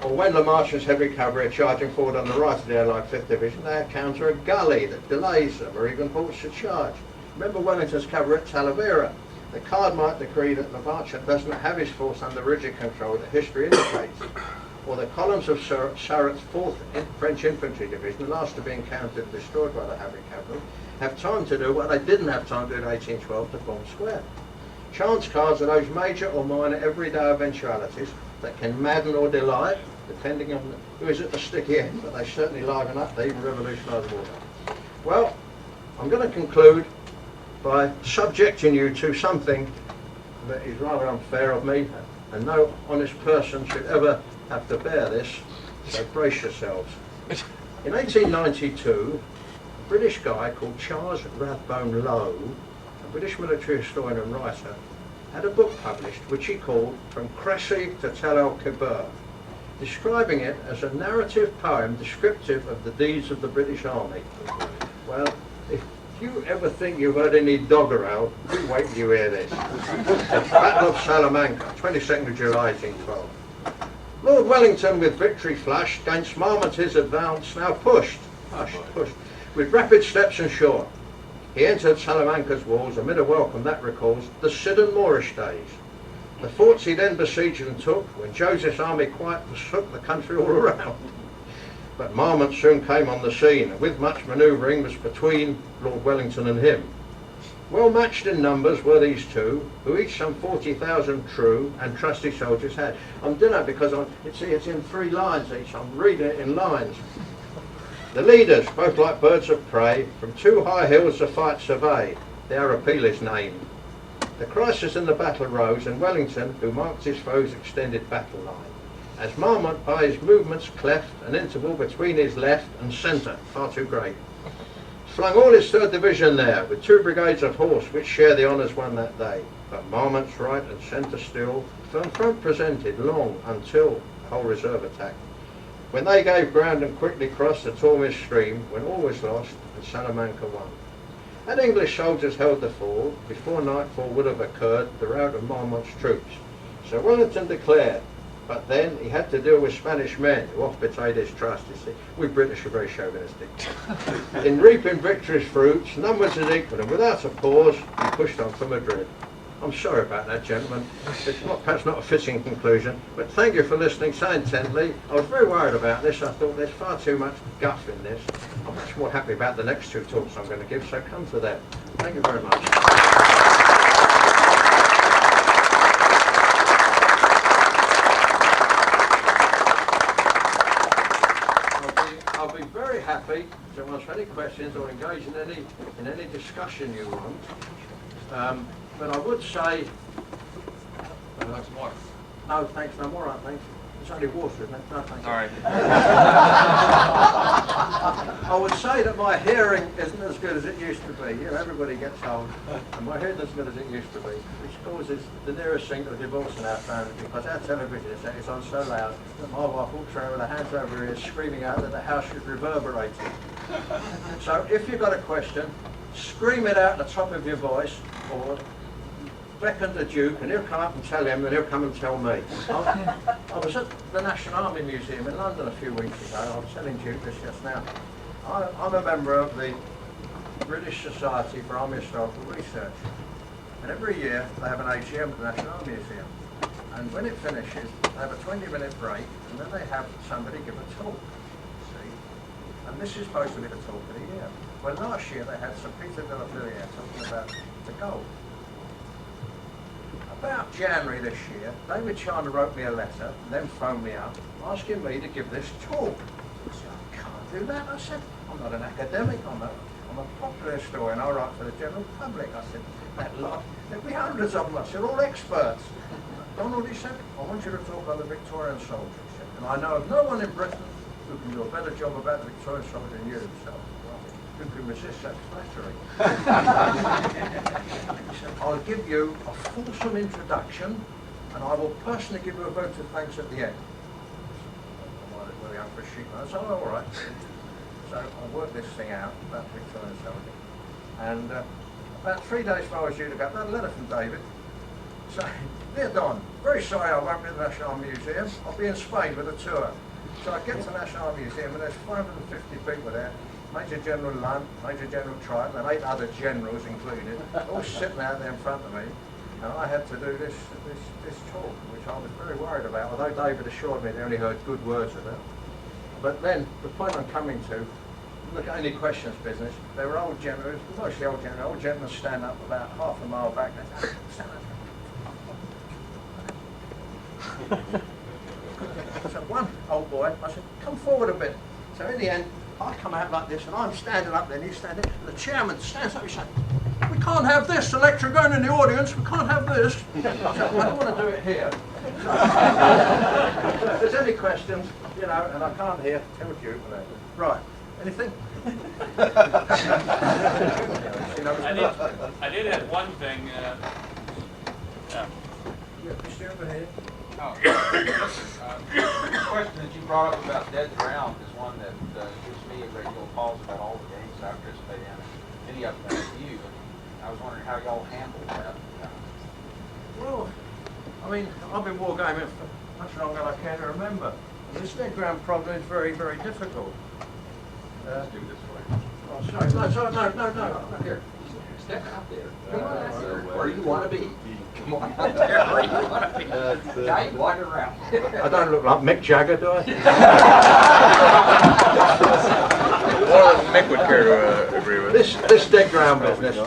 Speaker 1: Or when the Martians' heavy cavalry are charging forward on the right of the Allied 5th Division, they encounter a gully that delays them, or even halts the charge. Remember Wellington's cavalry at Talavera. The card might decree that Lavacha does not have his force under rigid control that history indicates. Or the columns of Surratt's 4th French Infantry Division, the last to be encountered and destroyed by the heavy cavalry, have time to do what they didn't have time to do in 1812 to form square. Chance cards are those major or minor everyday eventualities that can madden or delight, depending on who is at the sticky end, but they certainly liven up, they even revolutionise the war. Well, I'm going to conclude by subjecting you to something that is rather unfair of me, and no honest person should ever have to bear this, so brace yourselves. In 1892, a British guy called Charles Rathbone Lowe, a British military historian and writer, had a book published which he called From Cressy to Tel el-Kebir, describing it as a narrative poem descriptive of the deeds of the British Army. Well, if you ever think you've heard any doggerel, you wait till you hear this. Battle of Salamanca, 22nd of July 1812. Lord Wellington, with victory flushed, gainst Marmont's advance now pushed, with rapid steps and sure. He entered Salamanca's walls amid a welcome that recalls the Sidon Moorish days. The forts he then besieged and took, when Joseph's army quite forsook the country all around. But Marmont soon came on the scene, and with much manoeuvring was between Lord Wellington and him. Well matched in numbers were these two, who each some 40,000 true and trusty soldiers had. I'm doing that because it's in 3 lines each. I'm reading it in lines. The leaders, both like birds of prey, from 2 high hills the fight survey. Their appeal is named. The crisis in the battle arose, and Wellington, who marked his foe's extended battle line, as Marmont by his movements cleft an interval between his left and centre, far too great, flung all his 3rd Division there, with 2 brigades of horse which share the honours won that day. But Marmont's right and centre still, firm front presented long until the whole reserve attacked, when they gave ground and quickly crossed the Tormes stream, when all was lost and Salamanca won. Had English soldiers held the ford, before nightfall would have occurred the rout of Marmont's troops. So Wellington declared, but then he had to deal with Spanish men who oft betrayed his trust. You see, we British are very chauvinistic. In reaping victory's fruits, numbers is equal, and without a pause, he pushed on for Madrid. I'm sorry about that, gentlemen. It's perhaps not a fitting conclusion, but thank you for listening so intently. I was very worried about this. I thought there's far too much guff in this. I'm much more happy about the next 2 talks I'm going to give, so come to them. Thank you very much. I'll be very happy to answer any questions or engage in any discussion you want. But I would say...
Speaker 2: Some water.
Speaker 1: No, thanks, no more, thanks. It's only water, isn't it? No, thanks.
Speaker 2: All right.
Speaker 1: I would say that my hearing isn't as good as it used to be. You know, everybody gets old, and my hearing isn't as good as it used to be, which causes the nearest thing to a divorce in our family, because our television is on so loud that my wife walks around with her hands over her ears screaming out that the house should reverberate it. So if you've got a question, scream it out at the top of your voice, or beckon the Duke, and he'll come up and tell him, and he'll come and tell me. I was at the National Army Museum in London a few weeks ago. I was telling Duke this just now. I'm a member of the British Society for Army Historical Research, and every year they have an AGM at the National Army Museum. And when it finishes, they have a 20-minute break, and then they have somebody give a talk. See? And this is supposed to be the talk of the year. Well, last year they had Sir Peter de la Villiers talking about the gold. About January this year, David Chandler wrote me a letter and then phoned me up asking me to give this talk. I said, I can't do that. I said, I'm not an academic, I'm a popular historian, I write for the general public. I said, that lot, there'll be hundreds of them. I said, all experts. Donald, he said, I want you to talk about the Victorian soldier. He said, and I know of no one in Britain who can do a better job about the Victorian soldier than you. So, who can resist that flattery? He said, I'll give you a fulsome introduction, and I will personally give you a vote of thanks at the end. I'm very young for a sheep. I said, oh, all right. So I worked this thing out about the Victorian soldier. And about 3 days before I was due to go, I got a letter from David saying, dear Don, very sorry I won't be at the National Army Museum. I'll be in Spain with a tour. So I get to the National Army Museum, and there's 550 people there. Major General Lunt, Major General Triton, and 8 other generals included, all sitting out there in front of me, and I had to do this talk, which I was very worried about, although David assured me they only heard good words of it. But then, the point I'm coming to, look at any questions business, there were old generals, mostly old gentlemen stand up about half a mile back, they say, stand up. So one old boy, I said, come forward a bit. So in the end, I come out like this, and I'm standing up there, and he's standing there, and the chairman stands up, he's saying, we can't have this, the lecturer going in the audience, we can't have this. I said, I don't want to do it here. If there's any questions, you know, and I can't hear, tell you. Right, anything?
Speaker 2: I did have one thing.
Speaker 1: Yeah, you still over here?
Speaker 3: Oh, the question that you brought up about dead drowned is one that gives me a great deal of pause about all the games I participate in. Any of them that you. I was wondering how y'all handled that.
Speaker 1: Well, I mean, I've been wargaming for much longer than I can remember. And this dead ground problem is very, very difficult.
Speaker 3: Let's do this way.
Speaker 1: Oh, sorry, no, no, here.
Speaker 3: Step out there.
Speaker 1: Come on,
Speaker 3: where you want to be. Come on out there. Now you wander around.
Speaker 1: I don't look like Mick Jagger, do I?
Speaker 4: Well, Mick would care to agree with.
Speaker 1: This dead ground business,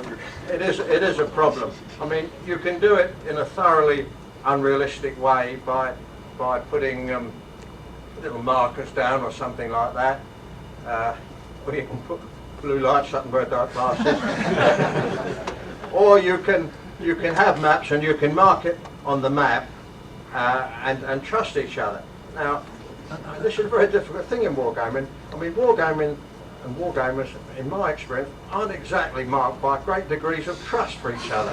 Speaker 1: it is a problem. I mean, you can do it in a thoroughly unrealistic way by putting little markers down or something like that. Or you can put blue lights up and wear dark glasses. Or you can have maps and you can mark it on the map and trust each other. Now, this is a very difficult thing in wargaming. I mean, wargaming and wargamers, in my experience, aren't exactly marked by great degrees of trust for each other.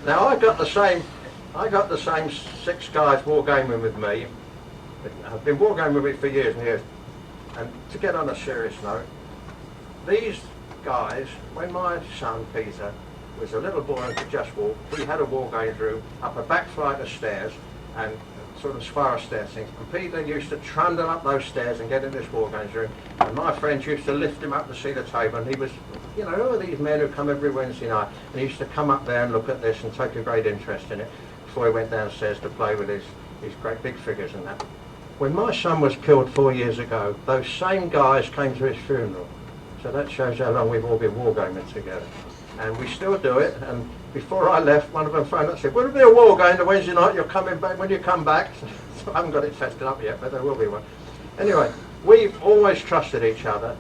Speaker 1: Now, I got the same 6 guys wargaming with me. I've been wargaming with me for years and years. And to get on a serious note, these guys, when my son Peter was a little boy and could just walk, he had a wargames room up a back flight of stairs and sort of spiral stair things. And Peter used to trundle up those stairs and get in this wargames room. And my friends used to lift him up to see the table. And he was, you know, who are these men who come every Wednesday night? And he used to come up there and look at this and take a great interest in it before he went downstairs to play with his great big figures and that. When my son was killed 4 years ago, those same guys came to his funeral. So that shows how long we've all been wargaming together. And we still do it. And before I left, one of them phoned up and said, "Will there be a wargame the Wednesday night? You're coming back when you come back." So I haven't got it tested up yet, but there will be one. Anyway, we've always trusted each other.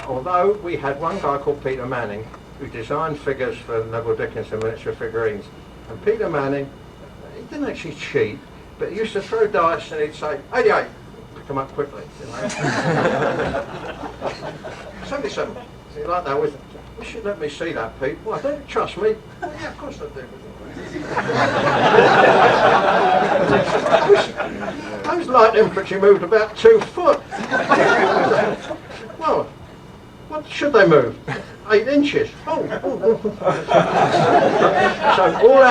Speaker 1: Although we had one guy called Peter Manning who designed figures for Neville Dickinson miniature figurines. And Peter Manning, he didn't actually cheat, but he used to throw dice and he'd say, 88, pick them up quickly. You know? 77. So you like that, wasn't it? You should let me see that, Pete. Why, don't you trust me? Well, yeah, of course I do. Those light infantry moved about 2 foot. Well, what should they move? 8 inches. Oh. So all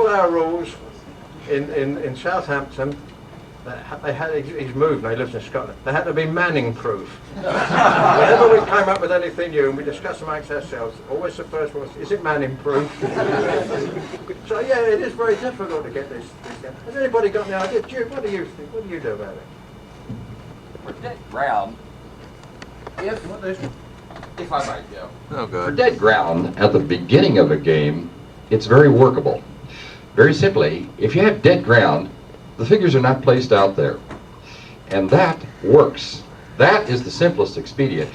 Speaker 1: our rules in Southampton, they had, he's moved now, he lives in Scotland, they had to be Manning proof. Whenever we came up with anything new and we discussed amongst ourselves, always the first one was, is it Manning proof? So yeah, it is very difficult to get this done. Has anybody got any idea? Duke, what do you think? What do you do about it?
Speaker 3: For dead ground, if I might go.
Speaker 4: Oh,
Speaker 5: For
Speaker 4: good.
Speaker 5: dead ground, at the beginning of a game, it's very workable. Very simply, if you have dead ground, the figures are not placed out there. And that works. That is the simplest expedient.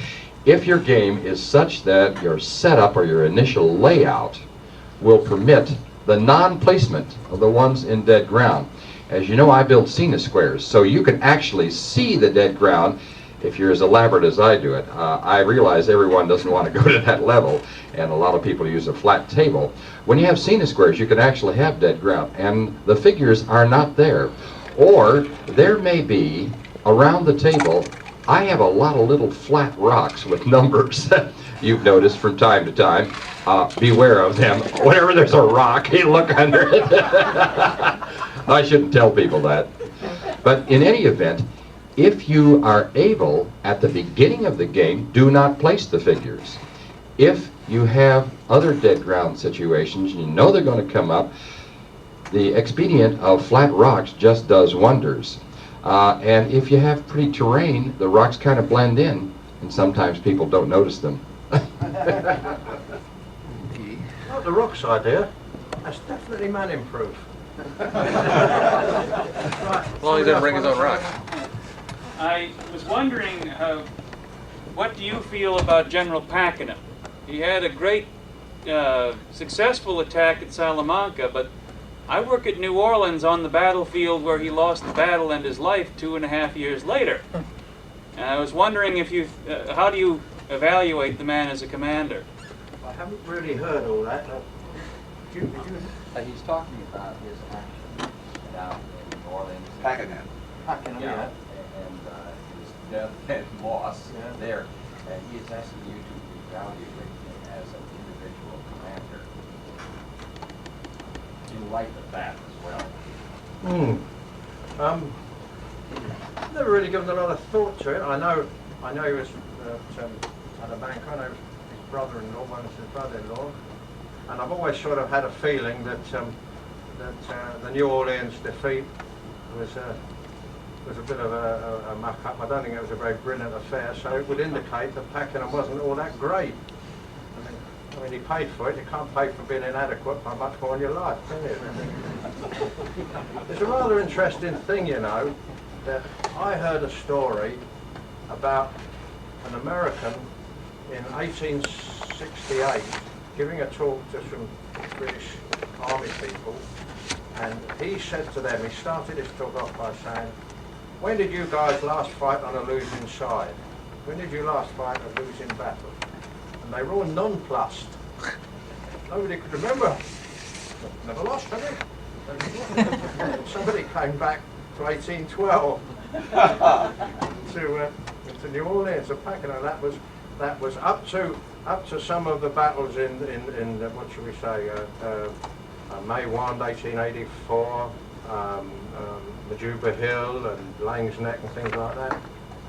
Speaker 5: If your game is such that your setup or your initial layout will permit the non-placement of the ones in dead ground. As you know, I build scena squares, so you can actually see the dead ground if you're as elaborate as I do it. I realize everyone doesn't want to go to that level, and a lot of people use a flat table. When you have scena squares, you can actually have dead ground, and the figures are not there. Or there may be, around the table, I have a lot of little flat rocks with numbers. You've noticed from time to time. Beware of them. Whenever there's a rock, you look under it. I shouldn't tell people that. But in any event, if you are able, at the beginning of the game, do not place the figures. If you have other dead ground situations, you know they're going to come up, the expedient of flat rocks just does wonders. And if you have pretty terrain, the rocks kind of blend in, and sometimes people don't notice them.
Speaker 1: Not the rocks idea. That's definitely Manning proof. Right.
Speaker 4: As long as he doesn't bring his own rocks.
Speaker 2: I was wondering, what do you feel about General Pakenham? He had a great, successful attack at Salamanca, but I work at New Orleans on the battlefield where he lost the battle and his life 2.5 years later. And I was wondering if you, how do you evaluate the man as a commander?
Speaker 1: I haven't really heard all that.
Speaker 3: He's talking about his action down in New Orleans.
Speaker 1: Pakenham,
Speaker 3: Yeah,
Speaker 1: yeah.
Speaker 3: and his death and loss there. And he is asking you to evaluate him as an individual commander in light of that as well.
Speaker 1: Never really given a lot of thought to it. I know he was at Salamanca. I know his brother-in-law, one is his brother-in-law, and I've always sort of had a feeling that the New Orleans defeat was a bit of a muck-up. I don't think it was a very brilliant affair, so it would indicate that Pakenham wasn't all that great. I mean, he paid for it. You can't pay for being inadequate by much more in your life, can you? It's a rather interesting thing, you know, that I heard a story about an American in 1868 giving a talk to some British Army people, and he said to them, he started his talk off by saying, "When did you guys last fight on a losing side? When did you last fight a losing battle?" And they were all nonplussed. Nobody could remember. Never lost, have you? Somebody came back to 1812 to New Orleans, to Pakenham. That was up to some of the battles in what should we say, May 1, 1884, Majuba Hill and Laing's Neck and things like that.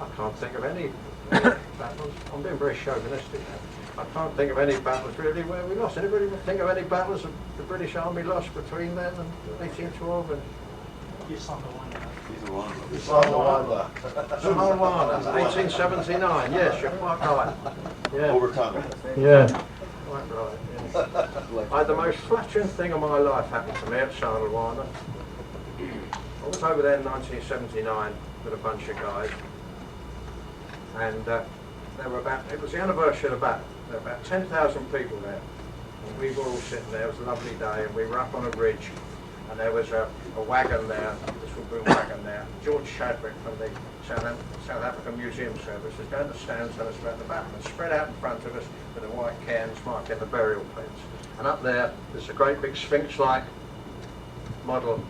Speaker 1: I can't think of any battles. I'm being very chauvinistic now. I can't think of any battles really where we lost. Anybody think of any battles the British Army lost between then and 1812? And Salamanca, 1879. Yes, you're quite right. Yeah.
Speaker 6: Overtime.
Speaker 1: Yeah. Quite right. Yeah. I had the most flattering thing of my life happened to me at Salamanca. I was over there in 1979 with a bunch of guys, and it was the anniversary of the battle. There were about 10,000 people there, and we were all sitting there. It was a lovely day, and we were up on a ridge, and there was a wagon there, this boom wagon there. George Shadwick from the South African Museum Service was going to stand and tell us about the battle, and spread out in front of us with the white cairns marking the burial pits. And up there's a great big sphinx-like model,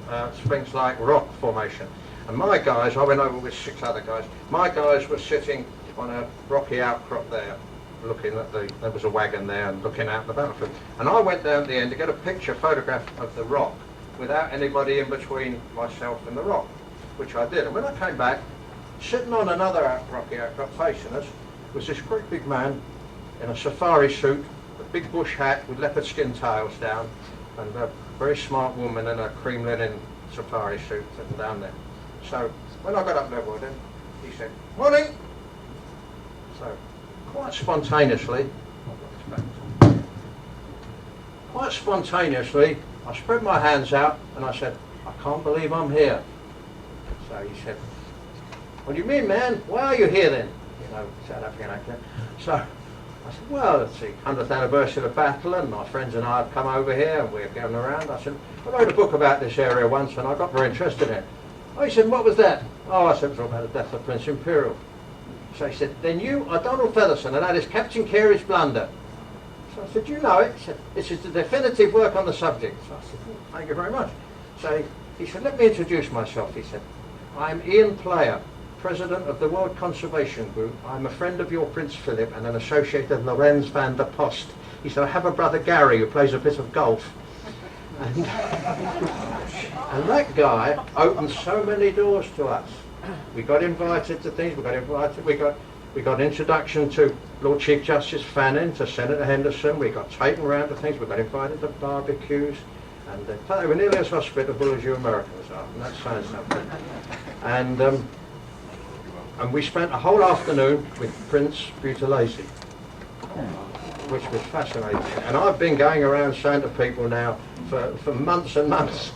Speaker 1: sphinx-like rock formation. And my guys, I went over with 6 other guys, my guys were sitting on a rocky outcrop there, looking at there was a wagon there and looking out the battlefield. And I went down at the end to get a photograph of the rock without anybody in between myself and the rock, which I did. And when I came back, sitting on another rocky outcrop facing us was this great big man in a safari suit, a big bush hat with leopard skin tails down, and a very smart woman in a cream linen safari suit sitting down there. So when I got up level with him, he said, "Morning!" So quite spontaneously, I spread my hands out and I said, "I can't believe I'm here." So he said, "What do you mean, man? Why are you here then?" You know, South African accent. So I said, "Well, it's the 100th anniversary of the battle, and my friends and I have come over here and we're going around." I said, "I wrote a book about this area once and I got very interested in it." Oh, he said, "What was that?" Oh, I said, "It was all about the death of Prince Imperial." So he said, "Then you are Donald Featherstone, and that is Captain Carey's blunder." So I said, "You know it?" He said, "This is the definitive work on the subject." So I said, "Well, thank you very much." So he said, "Let me introduce myself." He said, "I'm Ian Player, President of the World Conservation Group. I'm a friend of your Prince Philip and an associate of Lorenz van der Post." He said, "I have a brother Gary who plays a bit of golf." And that guy opened so many doors to us. We got invited to things, we got introduction to Lord Chief Justice Fannin, to Senator Henderson, we got taken round to things, we got invited to barbecues, and they were nearly as hospitable as you Americans are, and that's saying something. And we spent a whole afternoon with Prince Buthelezi, which was fascinating. And I've been going around saying to people now for months and months,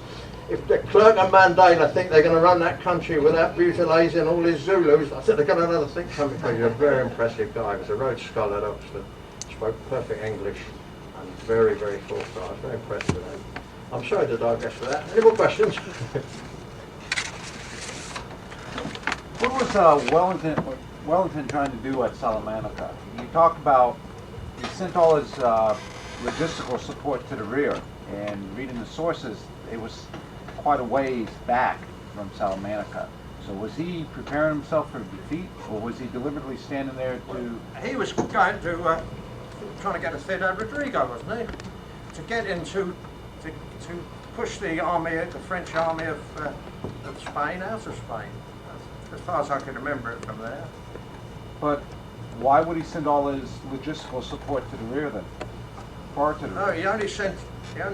Speaker 1: if the clerk of Mandela think they're going to run that country without Buthelezi and all his Zulus, I said they've got another thing coming. Because he's a very impressive guy. He was a Rhodes Scholar at Oxford, spoke perfect English, and very, very forthright. I was very impressed with him. I'm sorry to digress for that. Any more questions?
Speaker 7: What was Wellington trying to do at Salamanca? You talked about he sent all his logistical support to the rear, and reading the sources, it was quite a ways back from Salamanca. So was he preparing himself for defeat, or was he deliberately standing there to...
Speaker 1: He was going to, trying to get a Ciudad Rodrigo, wasn't he? To get into, to push the army, the French army of Spain out of Spain, as far as I can remember it from there.
Speaker 7: But Why would he send all his logistical support to the rear then? Far to the
Speaker 1: No,
Speaker 7: rear?
Speaker 1: he only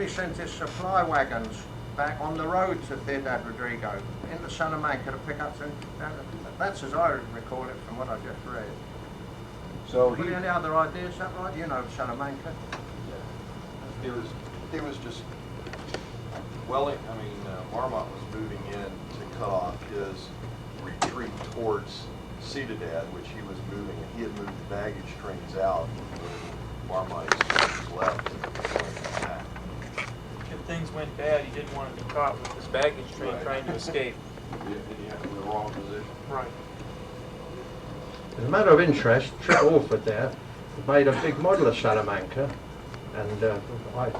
Speaker 1: sent his supply wagons back on the road to Ciudad Rodrigo, into Salamanca to pick up some, that's as I recall it from what I just read.
Speaker 7: So
Speaker 1: Have you any other ideas, is that right? You know Salamanca.
Speaker 6: It was just, Marmot was moving in to cut off his retreat towards Ciudad, which he was moving, and he had moved the baggage trains out when Marmot's was left and went back.
Speaker 2: If things went bad, he didn't want to be caught with his baggage train
Speaker 6: Right.
Speaker 2: trying to escape.
Speaker 6: He had in the wrong position.
Speaker 2: Right.
Speaker 1: As a matter of interest, Trip Orford there made a big model of Salamanca, and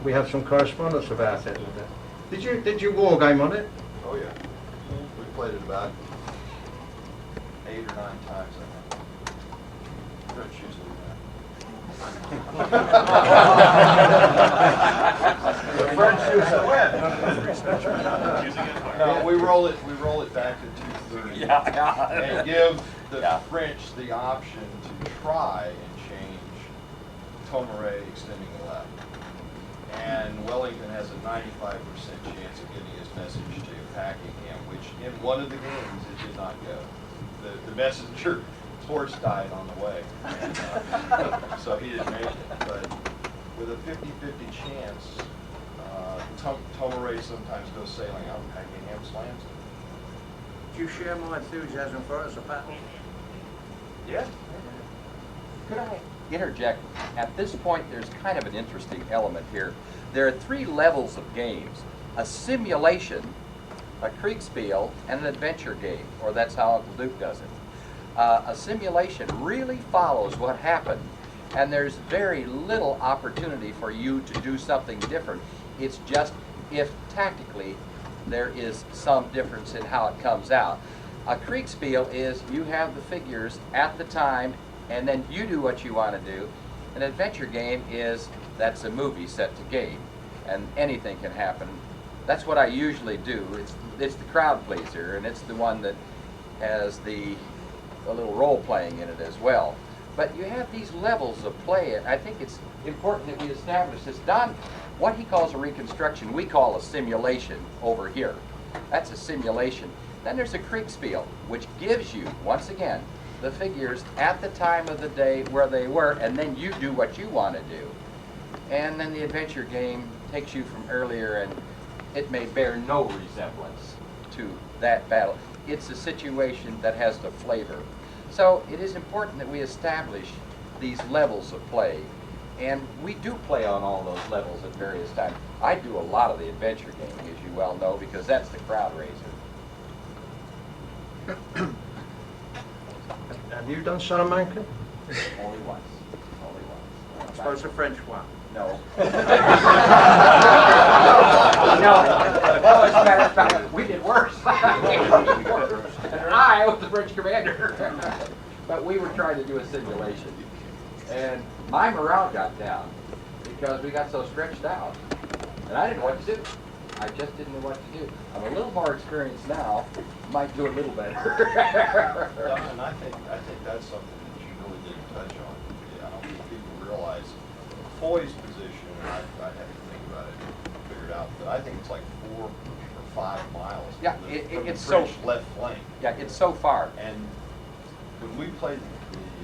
Speaker 1: we have some correspondence about it. Did you war game on it?
Speaker 6: Oh, yeah. We played it about 8 or 9 times, I think. French usually win. No, we roll it back to 2:30. And give the French the option to try and change Tomaray extending left. And Wellington has a 95% chance of getting his message to Packingham, which in one of the games it did not go. The messenger's horse died on the way, and, so he didn't make it. But with a 50-50 chance, Tomaray sometimes goes sailing out and Packingham slams it.
Speaker 1: Do you share my enthusiasm for it as a battle?
Speaker 6: Yeah.
Speaker 8: Could I interject? At this point, there's kind of an interesting element here. There are 3 levels of games: a simulation, a Kriegspiel, and an adventure game, or that's how Uncle Duke does it. A simulation really follows what happened, and there's very little opportunity for you to do something different. It's just if tactically there is some difference in how it comes out. A Kriegspiel is you have the figures at the time, and then you do what you want to do. An adventure game is, that's a movie set to game, and anything can happen. That's what I usually do. It's the crowd pleaser, and it's the one that has a little role playing in it as well. But you have these levels of play. I think it's important that we establish this. Don, what he calls a reconstruction, we call a simulation over here. That's a simulation. Then there's a Kriegspiel, which gives you, once again, the figures at the time of the day where they were, and then you do what you want to do. And then the adventure game takes you from earlier, and it may bear no resemblance to that battle. It's a situation that has the flavor. So it is important that we establish these levels of play, and we do play on all those levels at various times. I do a lot of the adventure gaming, as you well know, because that's the crowd raiser.
Speaker 1: Have you done Salamanca?
Speaker 8: Only once. Only once.
Speaker 1: I suppose the French one.
Speaker 8: No. No. Well, as a matter of fact, we did worse. And I was the French commander. But we were trying to do a simulation. And my morale got down because we got so stretched out. And I didn't know what to do. I just didn't know what to do. I'm a little more experienced now. Might do a little better.
Speaker 6: And I think that's something that you really didn't touch on. Yeah, I don't think people realize Foy's position, and I'd have to think about it, figure it out, but I think it's like 4 or 5 miles
Speaker 8: Yeah,
Speaker 6: from
Speaker 8: it's
Speaker 6: the
Speaker 8: so
Speaker 6: French left flank.
Speaker 8: Yeah, it's so far.
Speaker 6: And when we played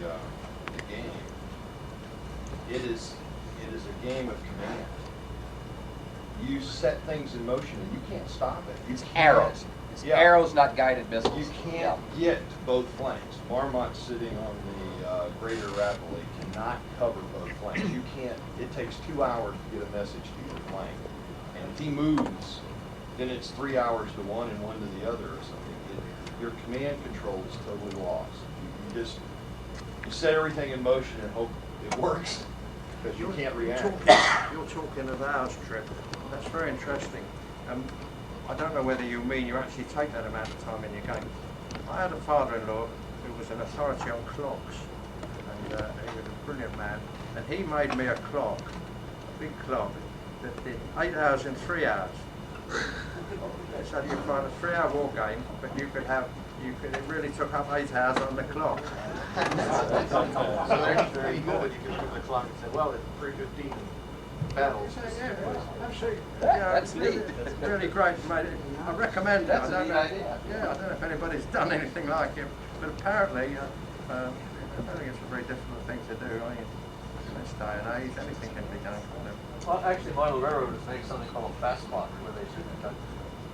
Speaker 6: the game, it is a game of command. You set things in motion and you can't stop it.
Speaker 8: It's arrows. It's arrows, not guided missiles.
Speaker 6: You can't get to both flanks. Marmot sitting on the greater Rapoli cannot cover both flanks. You can't, it takes 2 hours to get a message to either flank. And if he moves, then it's 3 hours to one and 1 to the other or something. Your command control is totally lost. You set everything in motion and hope it works, because you can't react.
Speaker 1: You're talking of ours, Trip. That's very interesting. I don't know whether you mean you actually take that amount of time in your game. I had a father-in-law who was an authority on clocks, and he was a brilliant man, and he made me a clock, a big clock, that did 8 hours in 3 hours. So you find a 3-hour war game, but you could have it really took up 8 hours on the clock.
Speaker 6: So after you go, you can look at the clock and say, well, it's 3:15 battles.
Speaker 1: Yeah, absolutely.
Speaker 8: That's
Speaker 1: it's
Speaker 8: neat.
Speaker 1: really great, mate. I recommend it.
Speaker 8: That's
Speaker 1: I
Speaker 8: a
Speaker 1: don't
Speaker 8: neat
Speaker 1: know.
Speaker 8: idea.
Speaker 1: Yeah, I don't know if anybody's done anything like it, but apparently, I think it's a very difficult thing to do. I mean, in this day and age, anything can be done.
Speaker 9: Well, actually, Model Railroad is making something called a fast clock where they shoot the touch.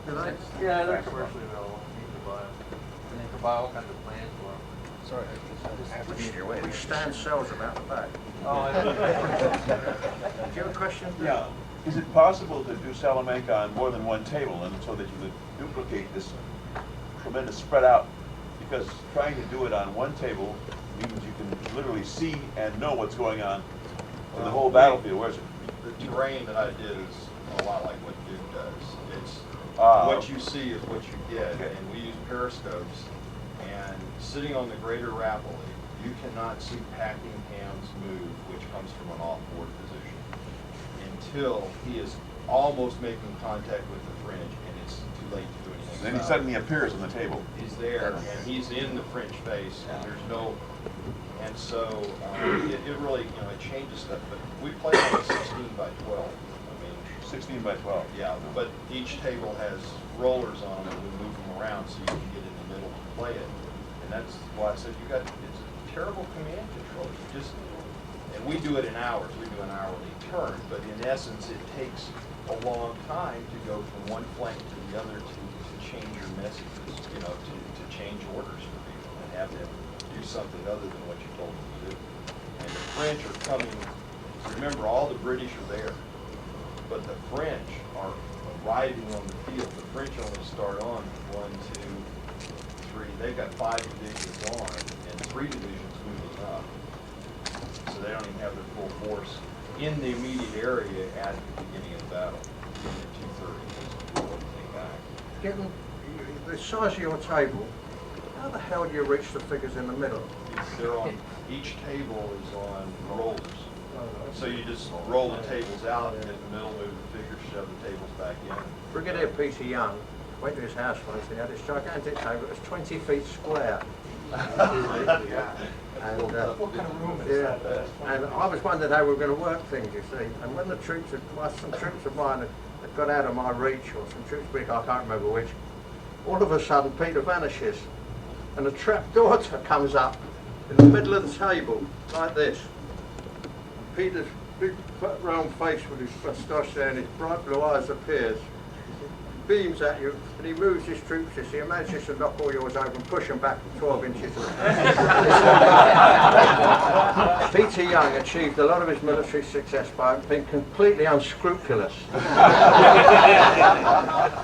Speaker 1: Do they?
Speaker 9: Yeah, they're commercially available. You can buy them. And you can buy all kinds of plans for them. Sorry.
Speaker 1: Which stand sells about the back.
Speaker 9: Oh, I know.
Speaker 1: Do you have a question?
Speaker 10: Yeah. Is it possible to do Salamanca on more than one table, and so that you could duplicate this tremendous spread out? Because trying to do it on one table means you can literally see and know what's going on in the whole battlefield. Whereas
Speaker 6: The terrain that I did is a lot like what Duke does. It's
Speaker 10: Ah.
Speaker 6: what you see is what you get, and we use periscopes. And sitting on the greater Rapoli, you cannot see packing hams move, which comes from an off-board position, until he is almost making contact with the fringe, and it's too late to do anything.
Speaker 10: then he
Speaker 6: about it.
Speaker 10: suddenly appears on the table.
Speaker 6: He's there, and he's in the French face, and there's no, and so it really, it changes stuff. But we play on a 16 by 12. I mean,
Speaker 10: 16 by 12.
Speaker 6: yeah, but each table has rollers on them, and we move them around so you can get in the middle to play it. And that's why I said it's a terrible command control. You just, and we do it in hours. We do an hourly turn, but in essence, it takes a long time to go from one flank to the other to change your messages, to change orders for people and have them do something other than what you told them to do. And the French are coming, remember, all the British are there, but the French are arriving on the field. The French only start on 1, 2, 3. They've got 5 divisions on and 3 divisions moving up. So they don't even have their full force in the immediate area at the beginning of the battle. At 2:30 is before everything back.
Speaker 1: Given the size of your table, how the hell do you reach the figures in the middle?
Speaker 6: They're on, each table is on rollers. So you just roll the tables out, and in the middle move the figures, shove the tables back in.
Speaker 1: Brigadier Peter Young went to his house once, he had this gigantic table, it was 20 feet square. And,
Speaker 9: What kind of room is
Speaker 1: yeah,
Speaker 9: that?
Speaker 1: and I was wondering how we were going to work things, you see. And when the troops, some troops of mine had got out of my reach, or some troops, I can't remember which, all of a sudden Peter vanishes, and a trap door comes up in the middle of the table, like this. And Peter's big round face with his moustache there and his bright blue eyes appears, beams at you, and he moves his troops, you see, he manages to knock all yours over and push them back 12 inches. Peter Young achieved a lot of his military success by being completely unscrupulous.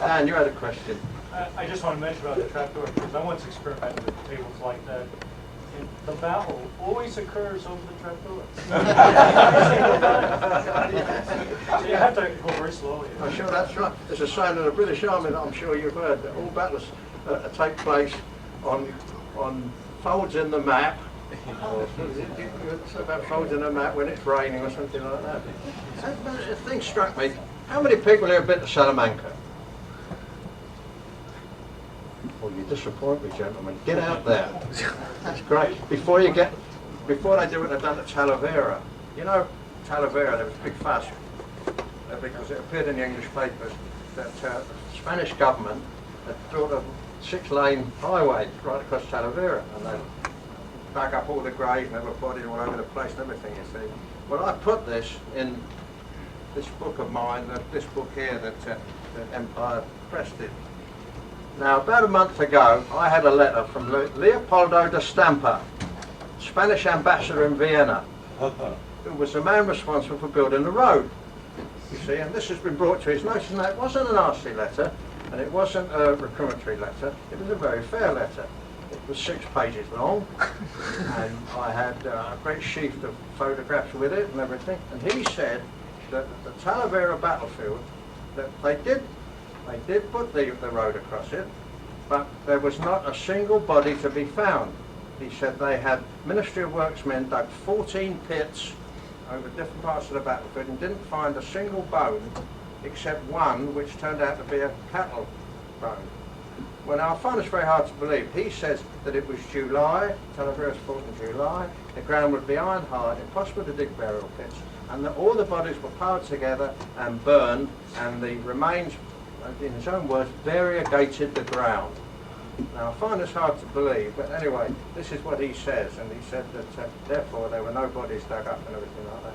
Speaker 1: Dan, you had a question.
Speaker 9: I just want to mention about the trapdoor because I once experimented with tables like that. And the battle always occurs over the trapdoor. So you have to go very slowly.
Speaker 1: I'm sure that's right. There's a sign in the British Army that I'm sure you've heard that all battles take place on folds in the map. About folds in the map when it's raining or something like that. The thing struck me. How many people here have been to Salamanca? Well, you disappoint me, gentlemen. Get out there. That's great. Before they do what they've done at Talavera. You know, Talavera, there was a big fuss because it appeared in the English papers that the Spanish government had built a 6-lane highway right across Talavera, and they dug up all the graves and they were bodied all over the place and everything, you see. Well, I put this in this book of mine, this book here that Empire Press did. Now, about a month ago, I had a letter from Leopoldo da Stampa, Spanish ambassador in Vienna, who was the man responsible for building the road. You see, and this has been brought to his notice, and it wasn't a nasty letter, and it wasn't a recriminatory letter, it was a very fair letter. It was 6 pages long, and I had a great sheaf of photographs with it and everything, and he said that the Talavera battlefield, that they did put the road across it, but there was not a single body to be found. He said they had Ministry of Works men dug 14 pits over different parts of the battlefield and didn't find a single bone except one which turned out to be a cattle bone. Well, now I find this very hard to believe. He says that it was July, Talavera's fought in July, the ground would be iron hard, impossible to dig burial pits, and that all the bodies were piled together and burned, and the remains, in his own words, variegated the ground. Now I find this hard to believe, but anyway, this is what he says, and he said that therefore there were no bodies dug up and everything like that.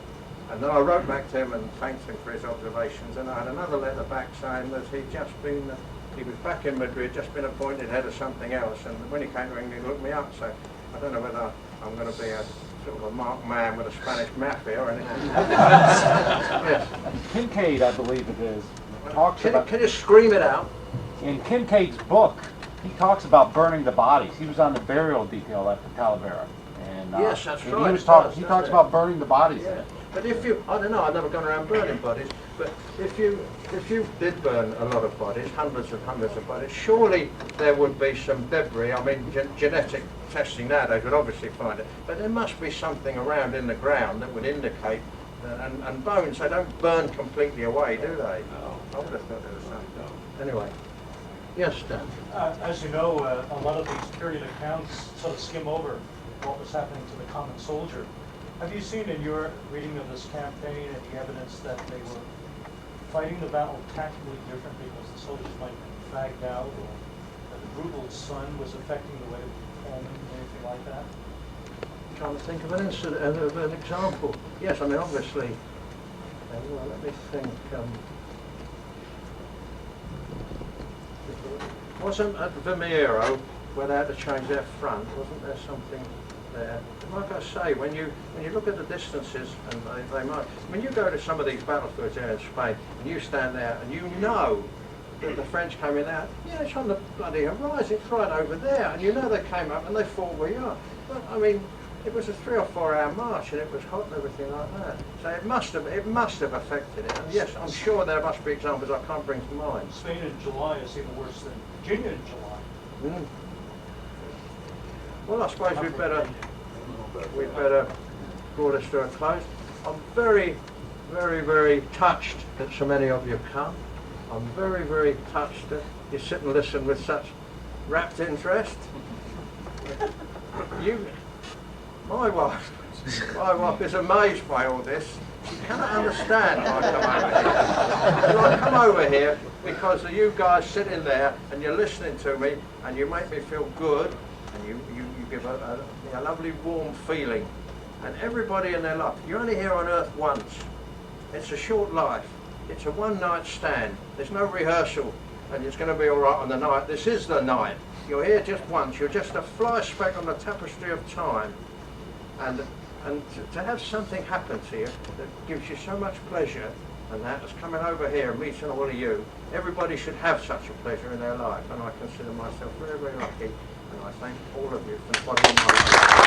Speaker 1: And then I wrote back to him and thanked him for his observations, and I had another letter back saying that he'd just been, he was back in Madrid, just been appointed head of something else, and when he came to England he looked me up, so I don't know whether I'm going to be a sort of a marked man with a Spanish mafia or anything. Yes.
Speaker 7: Kincaid, I believe it is, talks about...
Speaker 1: Can you scream it out?
Speaker 7: In Kincaid's book, he talks about burning the bodies. He was on the burial detail at the Talavera. And,
Speaker 1: yes, that's
Speaker 7: and
Speaker 1: right.
Speaker 7: He talks about burning the bodies in it.
Speaker 1: But if you, I don't know, I've never gone around burning bodies, but if you did burn a lot of bodies, hundreds of bodies, surely there would be some debris. I mean, genetic testing nowadays would obviously find it, but there must be something around in the ground that would indicate, and bones, they don't burn completely away, do they? No. I would have thought there was something. Anyway. Yes, Dan.
Speaker 9: As you know, a lot of these period accounts sort of skim over what was happening to the common soldier. Have you seen in your reading of this campaign any evidence that they were fighting the battle tactically different because the soldiers might have been fagged out, or that the brutal sun was affecting the way of performing, anything like that?
Speaker 1: I'm trying to think of an incident, of an example. Yes, I mean, obviously, well, let me think. Wasn't at Vimeiro, where they had to change their front, wasn't there something there? Like I say, when you look at the distances, and they might, when you go to some of these battlefields here in Spain, and you stand there and you know that the French came in there, yeah, it's on the bloody horizon, it's right over there, and you know they came up and they fought where you are. But I mean, it was a 3 or 4 hour march, and it was hot and everything like that. So it must have affected it. And yes, I'm sure there must be examples I can't bring to mind.
Speaker 9: Spain in July is even worse than Virginia in July.
Speaker 1: Mm. Well, I suppose we'd better draw this to a close. I'm very, very, very touched that so many of you come. I'm very, very touched that you sit and listen with such rapt interest. My wife is amazed by all this. She cannot understand why I come over here because you guys sitting there and you're listening to me and you make me feel good, and you give a lovely warm feeling. And everybody in their life, you're only here on earth once. It's a short life. It's a one-night stand. There's no rehearsal, and it's going to be all right on the night. This is the night. You're here just once. You're just a fly speck on the tapestry of time. And to have something happen to you that gives you so much pleasure, and that is coming over here and meeting all of you, everybody should have such a pleasure in their life, and I consider myself very, very lucky, and I thank all of you from the bottom of my heart.